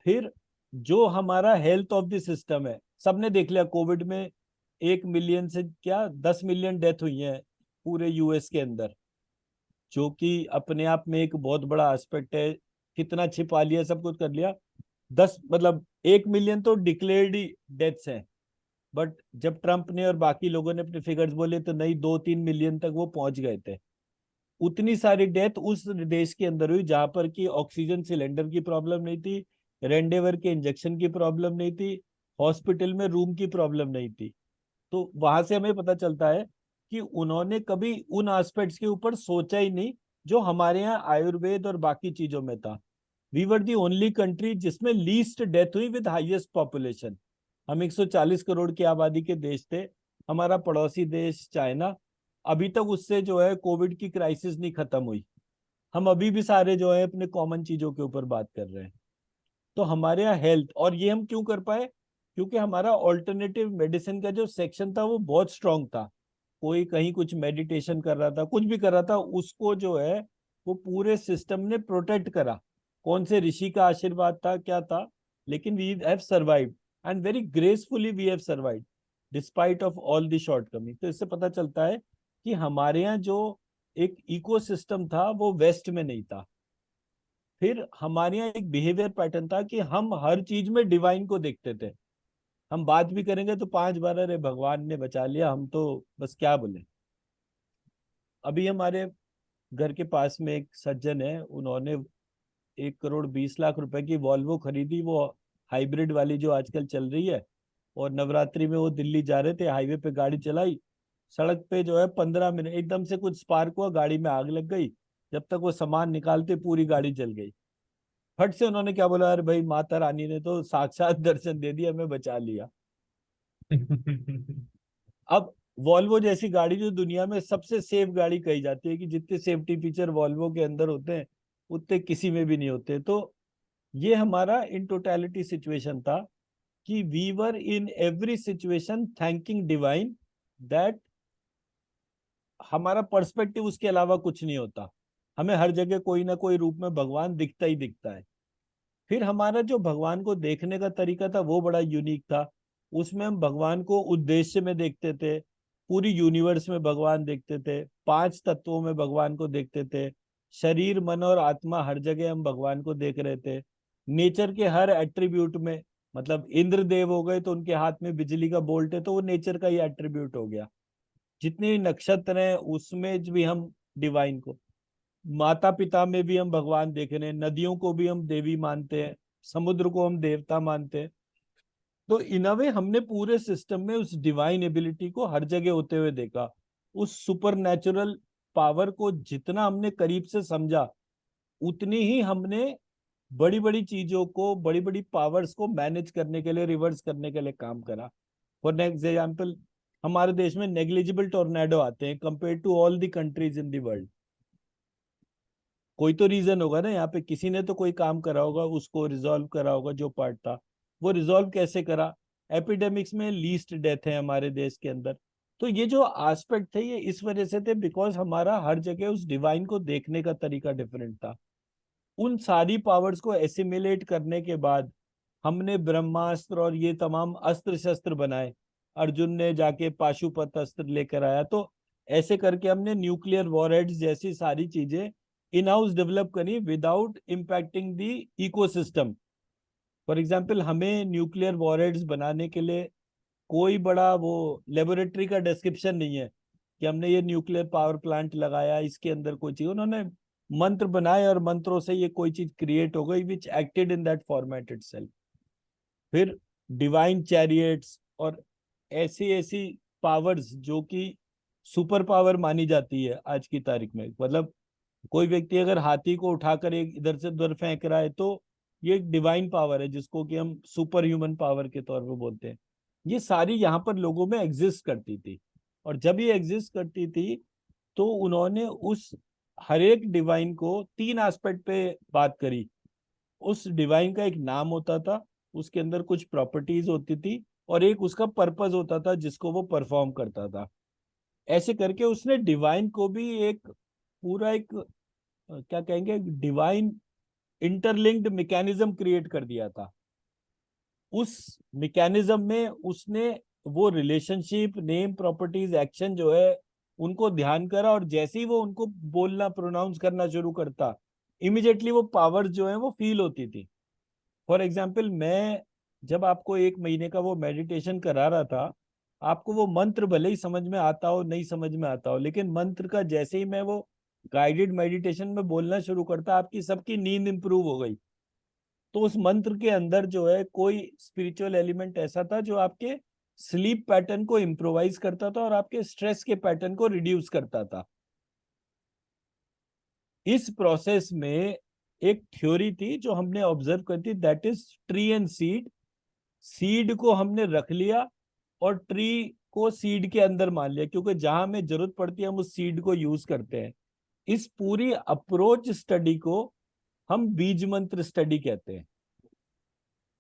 फिर जो हमारा हेल्थ ऑफ द सिस्टम है, सबने देख लिया कोविड में 1 मिलियन से क्या 10 मिलियन डेथ हुई है पूरे यूएस के अंदर, जो कि अपने आप में एक बहुत बड़ा एस्पेक्ट है। कितना छिपा लिया, सब कुछ कर लिया। 10 मतलब 1 मिलियन तो डिक्लेयर्ड ही डेथ्स हैं। बट जब ट्रंप ने और बाकी लोगों ने अपने फिगर्स बोले तो नहीं, 2-3 मिलियन तक वो पहुंच गए थे। उतनी सारी डेथ उस देश के अंदर हुई जहां पर कि ऑक्सीजन सिलेंडर की प्रॉब्लम नहीं थी, रेमडेसिविर के इंजेक्शन की प्रॉब्लम नहीं थी, हॉस्पिटल में रूम की प्रॉब्लम नहीं थी। तो वहां से हमें पता चलता है कि उन्होंने कभी उन एस्पेक्ट्स के ऊपर सोचा ही नहीं जो हमारे यहाँ आयुर्वेद और बाकी चीजों में था। We were the only country जिसमें लीस्ट डेथ हुई विद हाईएस्ट पॉपुलेशन। हम 140 करोड़ की आबादी के देश थे। हमारा पड़ोसी देश चाइना, अभी तक उससे जो है कोविड की क्राइसिस नहीं खत्म हुई। हम अभी भी सारे जो है अपने कॉमन चीजों के ऊपर बात कर रहे हैं। तो हमारे यहाँ हेल्थ, और ये हम क्यों कर पाए? क्योंकि हमारा ऑल्टरनेटिव मेडिसिन का जो सेक्शन था वो बहुत स्ट्रांग था। कोई कहीं कुछ मेडिटेशन कर रहा था, कुछ भी कर रहा था, उसको जो है वो पूरे सिस्टम ने प्रोटेक्ट करा। कौन से ऋषि का आशीर्वाद था, क्या था, लेकिन we have survived and very gracefully we have survived despite of all the shortcoming. तो इससे पता चलता है कि हमारे यहाँ जो एक इकोसिस्टम था वो वेस्ट में नहीं था। फिर हमारे यहाँ एक बिहेवियर पैटर्न था कि हम हर चीज में डिवाइन को देखते थे। हम बात भी करेंगे तो 5 बार अरे भगवान ने बचा लिया, हम तो बस क्या बोले। अभी हमारे घर के पास में एक सज्जन है, उन्होंने 1 करोड़ 20 लाख रुपए की वॉल्वो खरीदी, वो हाइब्रिड वाली जो आजकल चल रही है। और नवरात्रि में वो दिल्ली जा रहे थे, हाईवे पे गाड़ी चलाई, सड़क पे जो है 15 मिनट एकदम से कुछ स्पार्क हुआ, गाड़ी में आग लग गई। जब तक वो सामान निकालते पूरी गाड़ी जल गई। फट से उन्होंने क्या बोला, अरे भाई माता रानी ने तो साक्षात दर्शन दे दिया, हमें बचा लिया। अब वॉल्वो जैसी गाड़ी जो दुनिया में सबसे सेफ गाड़ी कही जाती है, कि जितने सेफ्टी फीचर वॉल्वो के अंदर होते हैं उतने किसी में भी नहीं होते। तो ये हमारा इन टोटलिटी सिचुएशन था कि we were in every situation thanking divine, that हमारा पर्सपेक्टिव उसके अलावा कुछ नहीं होता, हमें हर जगह कोई ना कोई रूप में भगवान दिखता ही दिखता है। फिर हमारा जो भगवान को देखने का तरीका था वो बड़ा यूनिक था। उसमें हम भगवान को उद्देश्य में देखते थे, पूरी यूनिवर्स में भगवान देखते थे, 5 तत्वों में भगवान को देखते थे, शरीर मन और आत्मा हर जगह हम भगवान को देख रहे थे। नेचर के हर एट्रीब्यूट में, मतलब इंद्र देव हो गए तो उनके हाथ में बिजली का बोल्ट है, तो वो नेचर का ही एट्रीब्यूट हो गया। जितने भी नक्षत्र हैं उसमें भी हम डिवाइन को, माता पिता में भी हम भगवान देख रहे हैं, नदियों को भी हम देवी मानते हैं, समुद्र को हम देवता मानते हैं। तो इन अ वे हमने पूरे सिस्टम में उस डिवाइन एबिलिटी को हर जगह होते हुए देखा। उस सुपर नेचुरल पावर को जितना हमने करीब से समझा, उतनी ही हमने बड़ी बड़ी चीजों को, बड़ी बड़ी पावर्स को मैनेज करने के लिए, रिवर्स करने के लिए काम करा। फॉर एग्जाम्पल, हमारे देश में नेग्लिजिबल टोर्नेडो आते हैं compare to all the countries in the world. कोई तो रीजन होगा ना, यहाँ पे किसी ने तो कोई काम करा होगा, उसको रिजॉल्व करा होगा, जो पार्ट था वो रिजॉल्व कैसे करा। एपिडेमिक्स में लीस्ट डेथ है हमारे देश के अंदर। तो ये जो एस्पेक्ट थे ये इस वजह से थे बिकॉज हमारा हर जगह उस डिवाइन को देखने का तरीका डिफरेंट था। उन सारी पावर्स को एसिमिलेट करने के बाद हमने ब्रह्मास्त्र और ये तमाम अस्त्र शस्त्र बनाए। अर्जुन ने जाके पाशुपत अस्त्र लेकर आया। तो ऐसे करके हमने न्यूक्लियर वॉरहेड्स जैसी सारी चीजें इन हाउस डेवलप करी without impacting the ecosystem. For example, हमें न्यूक्लियर वॉरहेड्स बनाने के लिए कोई बड़ा वो लेबोरेटरी का डिस्क्रिप्शन नहीं है कि हमने ये न्यूक्लियर पावर प्लांट लगाया, इसके अंदर कोई चीज, उन्होंने मंत्र बनाए और मंत्रों से ये कोई चीज क्रिएट हो गई which acted in that format itself. फिर डिवाइन चैरियट्स और ऐसी ऐसी पावर्स जो कि सुपर पावर मानी जाती है आज की तारीख में। मतलब कोई व्यक्ति अगर हाथी को उठाकर एक इधर से उधर फेंक रहा है तो ये एक डिवाइन पावर है, जिसको कि हम सुपर ह्यूमन पावर के तौर पे बोलते हैं। ये सारी यहाँ पर लोगों में एग्जिस्ट करती थी। और जब ये एग्जिस्ट करती थी तो उन्होंने उस हर एक डिवाइन को 3 एस्पेक्ट पे बात करी। उस डिवाइन का एक नाम होता था, उसके अंदर कुछ प्रॉपर्टीज होती थी, और एक उसका पर्पस होता था जिसको वो परफॉर्म करता था। ऐसे करके उसने डिवाइन को भी एक पूरा एक क्या कहेंगे, डिवाइन इंटरलिंक्ड मैकेनिज्म क्रिएट कर दिया था। उस मैकेनिज्म में उसने वो रिलेशनशिप, नेम, प्रॉपर्टीज, एक्शन जो है उनको ध्यान करा, और जैसे ही वो उनको बोलना, प्रोनाउंस करना शुरू करता, इमिडिएटली वो पावर जो है वो फील होती थी। फॉर एग्जाम्पल, मैं जब आपको 1 महीने का वो मेडिटेशन करा रहा था, आपको वो मंत्र भले ही समझ में आता हो नहीं समझ में आता हो, लेकिन मंत्र का जैसे ही मैं वो गाइडेड मेडिटेशन में बोलना शुरू करता, आपकी सबकी नींद इंप्रूव हो गई। तो उस मंत्र के अंदर जो है कोई स्पिरिचुअल एलिमेंट ऐसा था जो आपके स्लीप पैटर्न को इम्प्रोवाइज करता था और आपके स्ट्रेस के पैटर्न को रिड्यूस करता था। इस प्रोसेस में एक थ्योरी थी जो हमने ऑब्जर्व कर थी, that is tree and seed. Seed को हमने रख लिया और ट्री को सीड के अंदर मान लिया, क्योंकि जहां हमें जरूरत पड़ती है हम उस सीड को यूज करते हैं। इस पूरी अप्रोच स्टडी को हम बीज मंत्र स्टडी कहते हैं।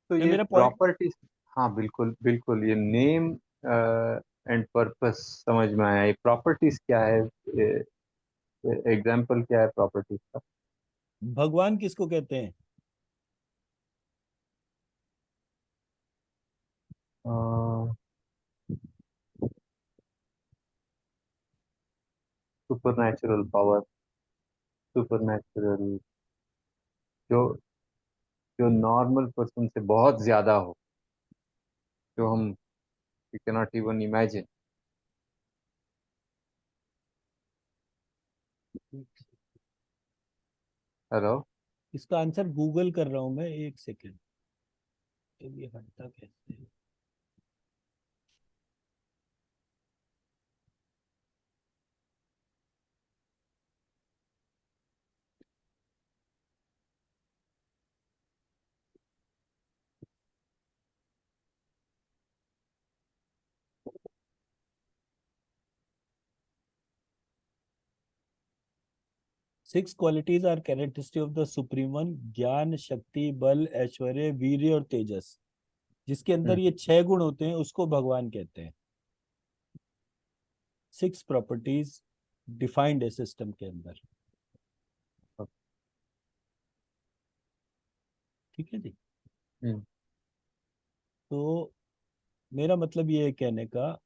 तो ये ये मेरा पॉइंट। प्रॉपर्टीज, हाँ बिल्कुल बिल्कुल, ये नेम एंड पर्पस समझ में आया। ये प्रॉपर्टीज क्या है, एग्जाम्पल क्या है प्रॉपर्टीज का? भगवान किसको कहते हैं? Super natural power, super natural, जो जो नॉर्मल पर्सन से बहुत ज्यादा हो, जो हम you can not even imagine. Hello. इसका आंसर गूगल कर रहा हूं मैं, 1 सेकेंड। ये हटता कैसे है? 6 qualities are characteristic of the supreme one, ज्ञान, शक्ति, बल, ऐश्वर्य, वीर्य और तेजस। जिसके अंदर ये 6 गुण होते हैं उसको भगवान कहते हैं। 6 प्रॉपर्टीज डिफाइंड है सिस्टम के अंदर। ठीक है जी। तो मेरा मतलब ये है कहने का,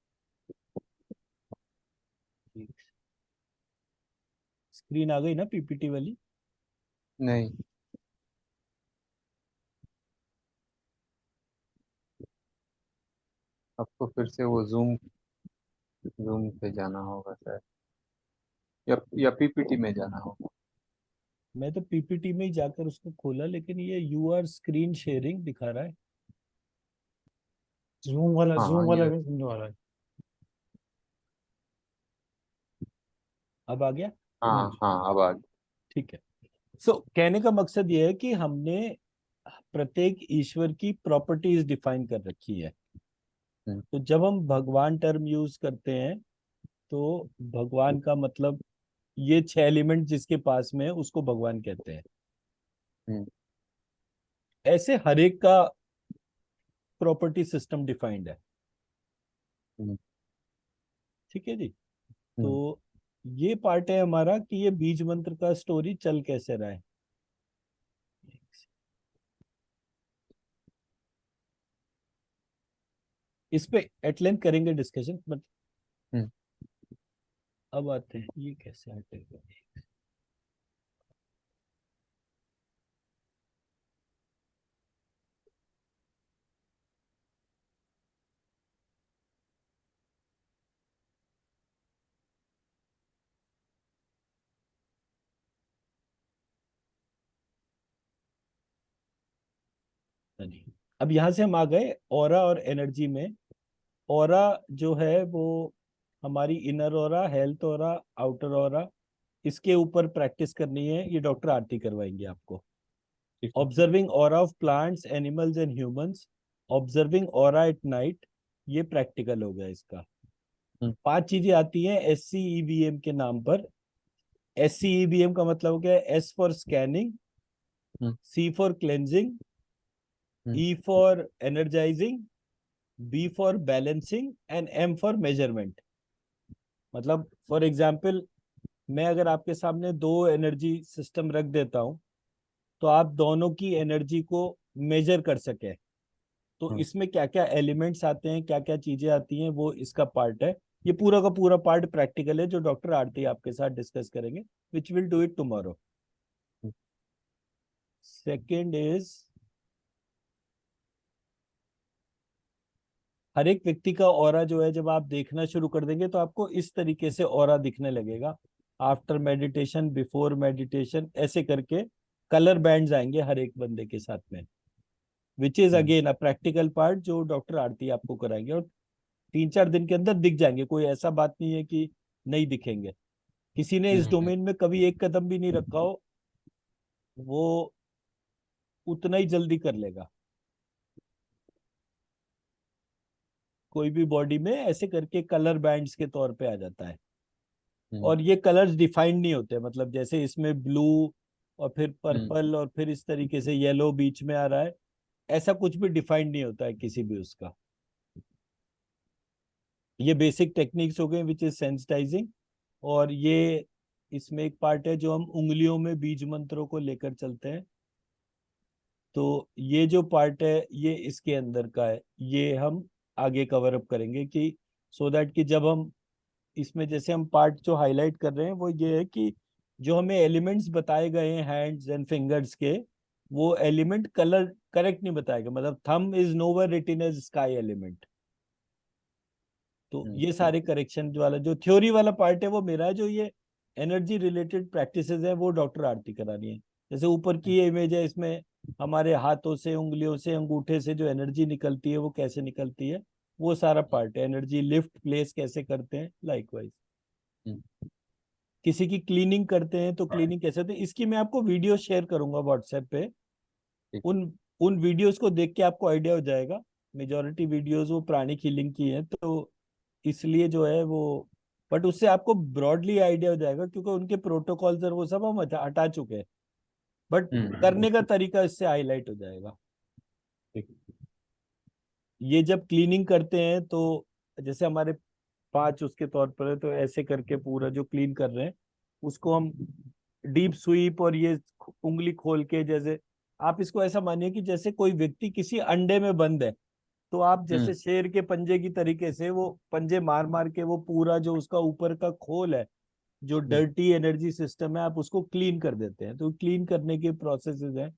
स्क्रीन आ गई ना पीपीटी वाली? नहीं, आपको फिर से वो जूम जूम पे जाना होगा शायद, या पीपीटी में जाना होगा। मैं तो पीपीटी में ही जाकर उसको खोला, लेकिन ये यू आर स्क्रीन शेयरिंग दिखा रहा है। जूम वाला हाँ ये window वाला है। अब आ गया? हाँ हाँ अब आ गया। ठीक है। सो कहने का मकसद ये है कि हमने प्रत्येक ईश्वर की प्रॉपर्टीज डिफाइन कर रखी है। हम्म, तो जब हम भगवान टर्म यूज करते हैं तो भगवान का मतलब ये 6 एलिमेंट जिसके पास में है उसको भगवान कहते हैं। हम्म, ऐसे हर एक का प्रॉपर्टी सिस्टम डिफाइंड है। हम्म, ठीक है जी। तो हम्म, ये पार्ट है हमारा कि ये बीज मंत्र का स्टोरी चल कैसे रहा है। इस पे एट लेंथ करेंगे डिस्कशन, बट हम्म। अब आते हैं ये कैसे हटेगा। नहीं, अब यहां से हम आ गए ऑरा और एनर्जी में। ऑरा जो है वो हमारी inner aura, health aura, outer aura, इसके ऊपर प्रैक्टिस करनी है। ये डॉक्टर आरती करवाएंगे आपको। ठीक है। Observing aura of plants, animals and humans, observing aura at night, ये प्रैक्टिकल हो गया इसका। हम्म, 5 चीजें आती हैं SCEBM के नाम पर। SCEBM का मतलब हो गया S for scanning, hmm, C for cleansing, hmm, E for energising, B for balancing and M for measurement. मतलब फॉर एग्जाम्पल, मैं अगर आपके सामने 2 एनर्जी सिस्टम रख देता हूं तो आप दोनों की एनर्जी को मेजर कर सके। तो हम्म, इसमें क्या क्या एलिमेंट्स आते हैं, क्या क्या चीजें आती हैं, वो इसका पार्ट है। ये पूरा का पूरा पार्ट प्रैक्टिकल है जो डॉक्टर आरती आपके साथ डिस्कस करेंगे, which will do it tomorrow. Hmm, second is, हर एक व्यक्ति का ऑरा जो है जब आप देखना शुरू कर देंगे तो आपको इस तरीके से ऑरा दिखने लगेगा। आफ्टर मेडिटेशन, बिफोर मेडिटेशन, ऐसे करके कलर बैंड्स आएंगे हर एक बंदे के साथ में, which is hmm, again a practical part जो डॉक्टर आरती आपको कराएंगे। और 3-4 दिन के अंदर दिख जाएंगे, कोई ऐसा बात नहीं है कि नहीं दिखेंगे। किसी ने इस हम्म, डोमेन में कभी एक कदम भी नहीं रखा हो, वो उतना ही जल्दी कर लेगा। कोई भी बॉडी में ऐसे करके कलर बैंड्स के तौर पे आ जाता है। हम्म, और ये कलर्स डिफाइंड नहीं होते, मतलब जैसे इसमें ब्लू और फिर हम्म, पर्पल और फिर इस तरीके से येलो बीच में आ रहा है, ऐसा कुछ भी डिफाइंड नहीं होता है किसी भी उसका। ये बेसिक टेक्निक्स हो गए विच इज सेंसिटाइजिंग। और ये इसमें एक पार्ट है जो हम उंगलियों में बीज मंत्रों को लेकर चलते हैं। तो ये जो पार्ट है ये इसके अंदर का है, ये हम आगे कवर अप करेंगे कि सो दैट कि जब हम इसमें जैसे हम पार्ट जो हाईलाइट कर रहे हैं वो ये है कि जो हमें एलिमेंट्स बताए गए हैं हैंड्स एंड फिंगर्स के, वो एलिमेंट कलर करेक्ट नहीं बताएगा। मतलब thumb is nowhere written as sky element. तो ये सारे करेक्शन वाला जो थ्योरी वाला पार्ट है वो मेरा है। जो ये एनर्जी रिलेटेड प्रैक्टिसेस है वो डॉक्टर आरती करानी है। जैसे ऊपर की ये इमेज है, इसमें हमारे हाथों से, उंगलियों से, अंगूठे से जो एनर्जी निकलती है वो कैसे निकलती है, वो सारा पार्ट है। एनर्जी लिफ्ट प्लेस कैसे करते हैं, लाइकवाइज हम्म, किसी की क्लीनिंग करते हैं तो क्लीनिंग कैसे होती है, इसकी मैं आपको वीडियो शेयर करूंगा व्हाट्सएप पे। ठीक। उन उन वीडियोस को देख के आपको आइडिया हो जाएगा। मेजोरिटी वीडियोस वो प्राणिक हीलिंग की हैं, तो इसलिए जो है वो बट उससे आपको ब्रॉडली आइडिया हो जाएगा, क्योंकि उनके प्रोटोकॉल्स और वो सब हम हटा चुके हैं, बट करने का तरीका इससे हाईलाइट हो जाएगा। ये जब क्लीनिंग करते हैं तो जैसे हमारे 5 उसके तौर पर है, तो ऐसे करके पूरा जो क्लीन कर रहे हैं उसको हम डीप स्वीप और ये उंगली खोल के, जैसे आप इसको ऐसा मानिए कि जैसे कोई व्यक्ति किसी अंडे में बंद है, तो आप जैसे शेर के पंजे की तरीके से वो पंजे मार मार के वो पूरा जो उसका ऊपर का खोल है, जो डर्टी एनर्जी सिस्टम है, आप उसको क्लीन कर देते हैं। तो क्लीन करने के प्रोसेसेस हैं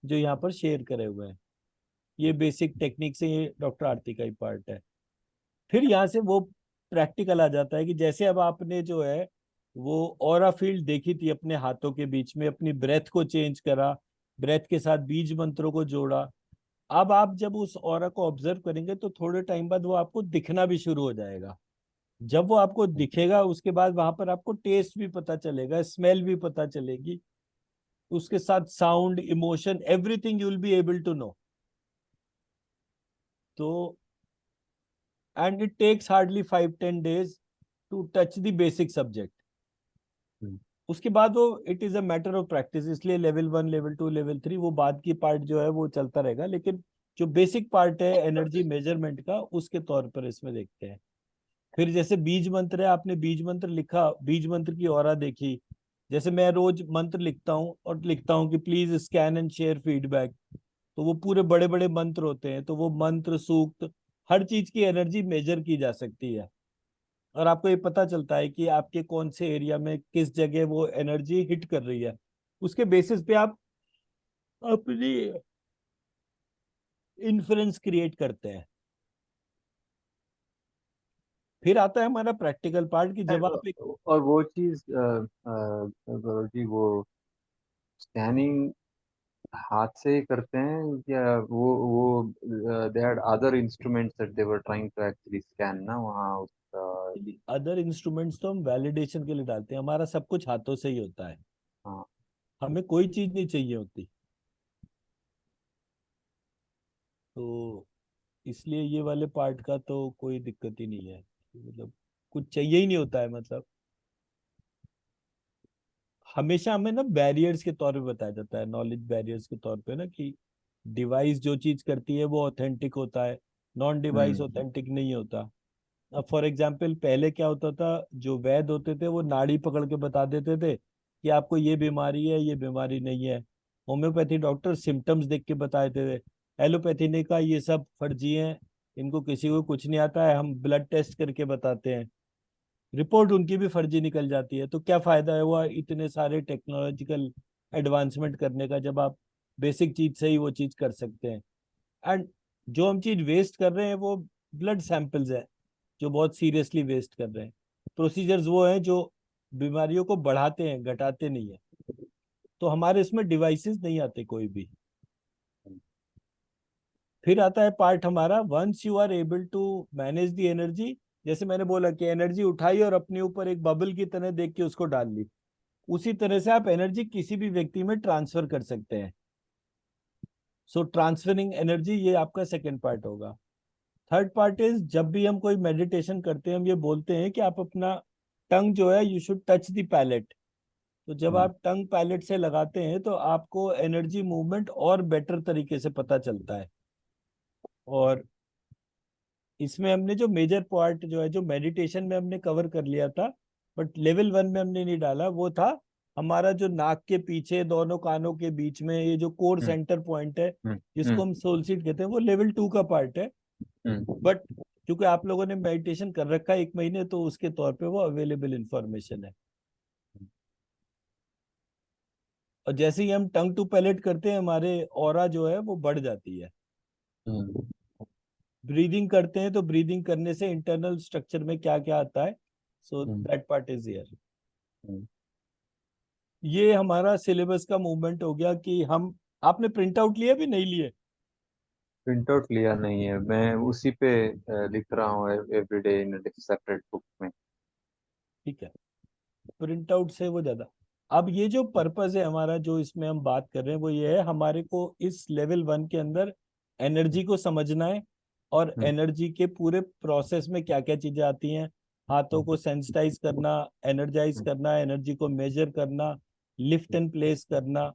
जो यहाँ पर शेयर करे हुए हैं। ये बेसिक टेक्निक से ये डॉक्टर आरती का ही पार्ट है। फिर यहाँ से वो प्रैक्टिकल आ जाता है कि जैसे अब आपने जो है वो ऑरा फील्ड देखी थी अपने हाथों के बीच में, अपनी ब्रेथ को चेंज करा, ब्रेथ के साथ बीज मंत्रों को जोड़ा। अब आप जब उस ऑरा को ऑब्जर्व करेंगे तो थोड़े टाइम बाद वो आपको दिखना भी शुरू हो जाएगा। जब वो आपको दिखेगा उसके बाद वहां पर आपको टेस्ट भी पता चलेगा, स्मेल भी पता चलेगी, उसके साथ sound, emotion, everything you will be able to know. तो and it takes hardly 5-10 days to touch the basic subject. उसके बाद वो it is a matter of practice, इसलिए लेवल 1, लेवल 2, लेवल 3 वो बाद की पार्ट जो है वो चलता रहेगा, लेकिन जो बेसिक पार्ट है एनर्जी मेजरमेंट का उसके तौर पर इसमें देखते हैं। फिर जैसे बीज मंत्र है, आपने बीज मंत्र लिखा, बीज मंत्र की ऑरा देखी। जैसे मैं रोज मंत्र लिखता हूँ और लिखता हूँ कि please scan and share feedback, तो वो पूरे बड़े बड़े मंत्र होते हैं, तो वो मंत्र सूक्त हर चीज की एनर्जी मेजर की जा सकती है, और आपको ये पता चलता है कि आपके कौन से एरिया में किस जगह वो एनर्जी हिट कर रही है। उसके बेसिस पे आप अपनी इन्फ्लुएंस क्रिएट करते हैं। फिर आता है हमारा प्रैक्टिकल पार्ट कि जब आप और वो चीज गौरव जी, वो स्कैनिंग हाथ से ही करते हैं या वो they had other instruments that they were trying to actually scan ना वहाँ उसका? अदर इंस्ट्रूमेंट्स तो हम वैलिडेशन के लिए डालते हैं, हमारा सब कुछ हाथों से ही होता है, हाँ। हमें कोई चीज नहीं चाहिए होती। तो इसलिए ये वाले पार्ट का तो कोई दिक्कत ही नहीं है, मतलब कुछ चाहिए ही नहीं होता है। मतलब हमेशा हमें ना बैरियर्स के तौर पे बताया जाता है, नॉलेज बैरियर्स के तौर पे ना, कि डिवाइस जो चीज करती है वो ऑथेंटिक होता है, नॉन डिवाइस ऑथेंटिक नहीं होता। अब फॉर एग्जाम्पल पहले क्या होता था, जो वैद्य होते थे वो नाड़ी पकड़ के बता देते थे कि आपको ये बीमारी है, ये बीमारी नहीं है। होम्योपैथी डॉक्टर सिम्टम्स देख के बता देते थे। एलोपैथी ने कहा ये सब फर्जी हैं, इनको किसी को कुछ नहीं आता है, हम ब्लड टेस्ट करके बताते हैं। रिपोर्ट उनकी भी फर्जी निकल जाती है। तो क्या फायदा है वो इतने सारे टेक्नोलॉजिकल एडवांसमेंट करने का, जब आप बेसिक चीज से ही वो चीज कर सकते हैं। एंड जो हम चीज वेस्ट कर रहे हैं वो ब्लड सैंपल्स है, जो बहुत सीरियसली वेस्ट कर रहे हैं। प्रोसीजर्स वो हैं जो बीमारियों को बढ़ाते हैं, घटाते नहीं है। तो हमारे इसमें डिवाइसेस नहीं आते कोई भी। फिर आता है पार्ट हमारा, once you are able to manage the energy. जैसे मैंने बोला कि एनर्जी उठाई और अपने ऊपर एक बबल की तरह देख के उसको डाल ली, उसी तरह से आप एनर्जी किसी भी व्यक्ति में ट्रांसफर कर सकते हैं। सो ट्रांसफरिंग एनर्जी, ये आपका सेकेंड पार्ट होगा। थर्ड पार्ट इज, जब भी हम कोई मेडिटेशन करते हैं हम ये बोलते हैं कि आप अपना टंग जो है, you should touch the palate. तो जब आप टंग पैलेट से लगाते हैं तो आपको एनर्जी मूवमेंट और बेटर तरीके से पता चलता है। और इसमें हमने जो मेजर पार्ट जो है, जो मेडिटेशन में हमने कवर कर लिया था, बट लेवल 1 में हमने नहीं डाला, वो था हमारा जो नाक के पीछे दोनों कानों के बीच में ये जो कोर सेंटर पॉइंट है, जिसको हम सोल सीट कहते हैं, वो लेवल 2 का पार्ट है। बट क्योंकि आप लोगों ने मेडिटेशन कर रखा है 1 महीने, तो उसके तौर पे वो अवेलेबल इंफॉर्मेशन है। और जैसे ही हम टंग टू पैलेट करते हैं, हमारे ऑरा जो है वो बढ़ जाती है। ब्रीदिंग करते हैं तो ब्रीदिंग करने से इंटरनल स्ट्रक्चर में क्या क्या आता है, so that part is here. ये हमारा सिलेबस का मूवमेंट हो गया कि हम, आपने प्रिंट आउट लिया भी नहीं लिए? प्रिंट आउट लिया नहीं है, मैं उसी पे लिख रहा हूँ एवरीडे इन सेपरेट बुक में। ठीक है, प्रिंट आउट से वो ज्यादा। अब ये जो पर्पस है हमारा, जो इसमें हम बात कर रहे हैं, वो ये है हमारे को इस लेवल 1 के अंदर एनर्जी को समझना है, और एनर्जी के पूरे प्रोसेस में क्या क्या चीजें आती हैं, हाथों को सेंसिटाइज करना, एनर्जाइज करना, एनर्जी को मेजर करना, लिफ्ट एंड प्लेस करना,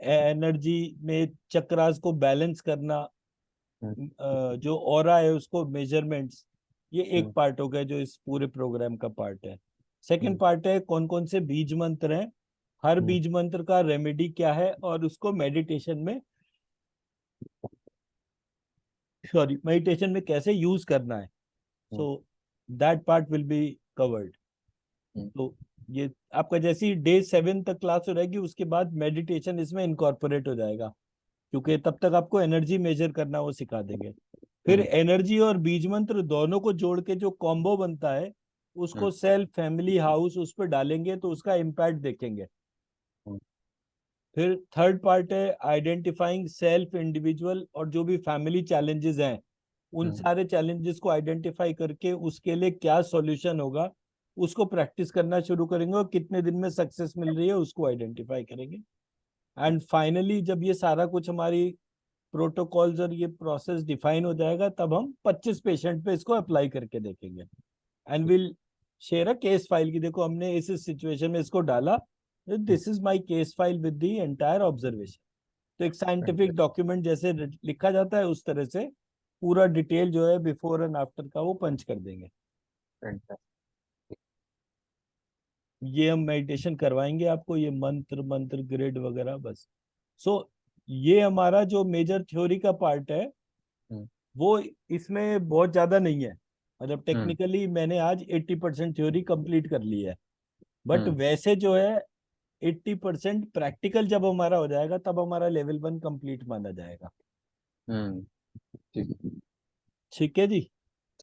एनर्जी में चक्रास को बैलेंस करना, जो ऑरा है उसको मेजरमेंट्स, ये एक पार्ट हो गया जो इस पूरे प्रोग्राम का पार्ट है। सेकंड पार्ट है कौन कौन से बीज मंत्र हैं, हर बीज मंत्र का रेमेडी क्या है और उसको मेडिटेशन में कैसे यूज करना है। So that part will be covered. तो ये आपका जैसी डे 7 तक क्लास हो रहेगी उसके बाद मेडिटेशन इसमें इनकॉर्पोरेट हो जाएगा, क्योंकि तब तक आपको एनर्जी मेजर करना वो सिखा देंगे। फिर एनर्जी और बीज मंत्र दोनों को जोड़ के जो कॉम्बो बनता है उसको सेल्फ, फैमिली, हाउस उस पर डालेंगे तो उसका इम्पैक्ट देखेंगे। फिर थर्ड पार्ट है आइडेंटिफाइंग सेल्फ, इंडिविजुअल और जो भी फैमिली चैलेंजेस हैं उन सारे चैलेंजेस को आइडेंटिफाई करके उसके लिए क्या सॉल्यूशन होगा उसको प्रैक्टिस करना शुरू करेंगे और कितने दिन में सक्सेस मिल रही है उसको आइडेंटिफाई करेंगे। एंड फाइनली जब ये सारा कुछ हमारी प्रोटोकॉल्स और ये प्रोसेस डिफाइन हो जाएगा तब हम 25 पेशेंट पे इसको अप्लाई करके देखेंगे and will share a case file की देखो हमने इस सिचुएशन में इसको डाला, this is my case file with the entire observation. तो एक साइंटिफिक डॉक्यूमेंट जैसे लिखा जाता है उस तरह से पूरा डिटेल जो है बिफोर एंड आफ्टर का वो पंच कर देंगे। ये हम मेडिटेशन करवाएंगे आपको, ये मंत्र ग्रिड वगैरह बस। सो ये हमारा जो मेजर थ्योरी का पार्ट है वो इसमें बहुत ज्यादा नहीं है, मतलब टेक्निकली मैंने आज 80% थ्योरी कंप्लीट कर ली है, बट वैसे जो है 80% प्रैक्टिकल जब हमारा हो जाएगा तब हमारा लेवल 1 कंप्लीट माना जाएगा। ठीक ठीक है जी।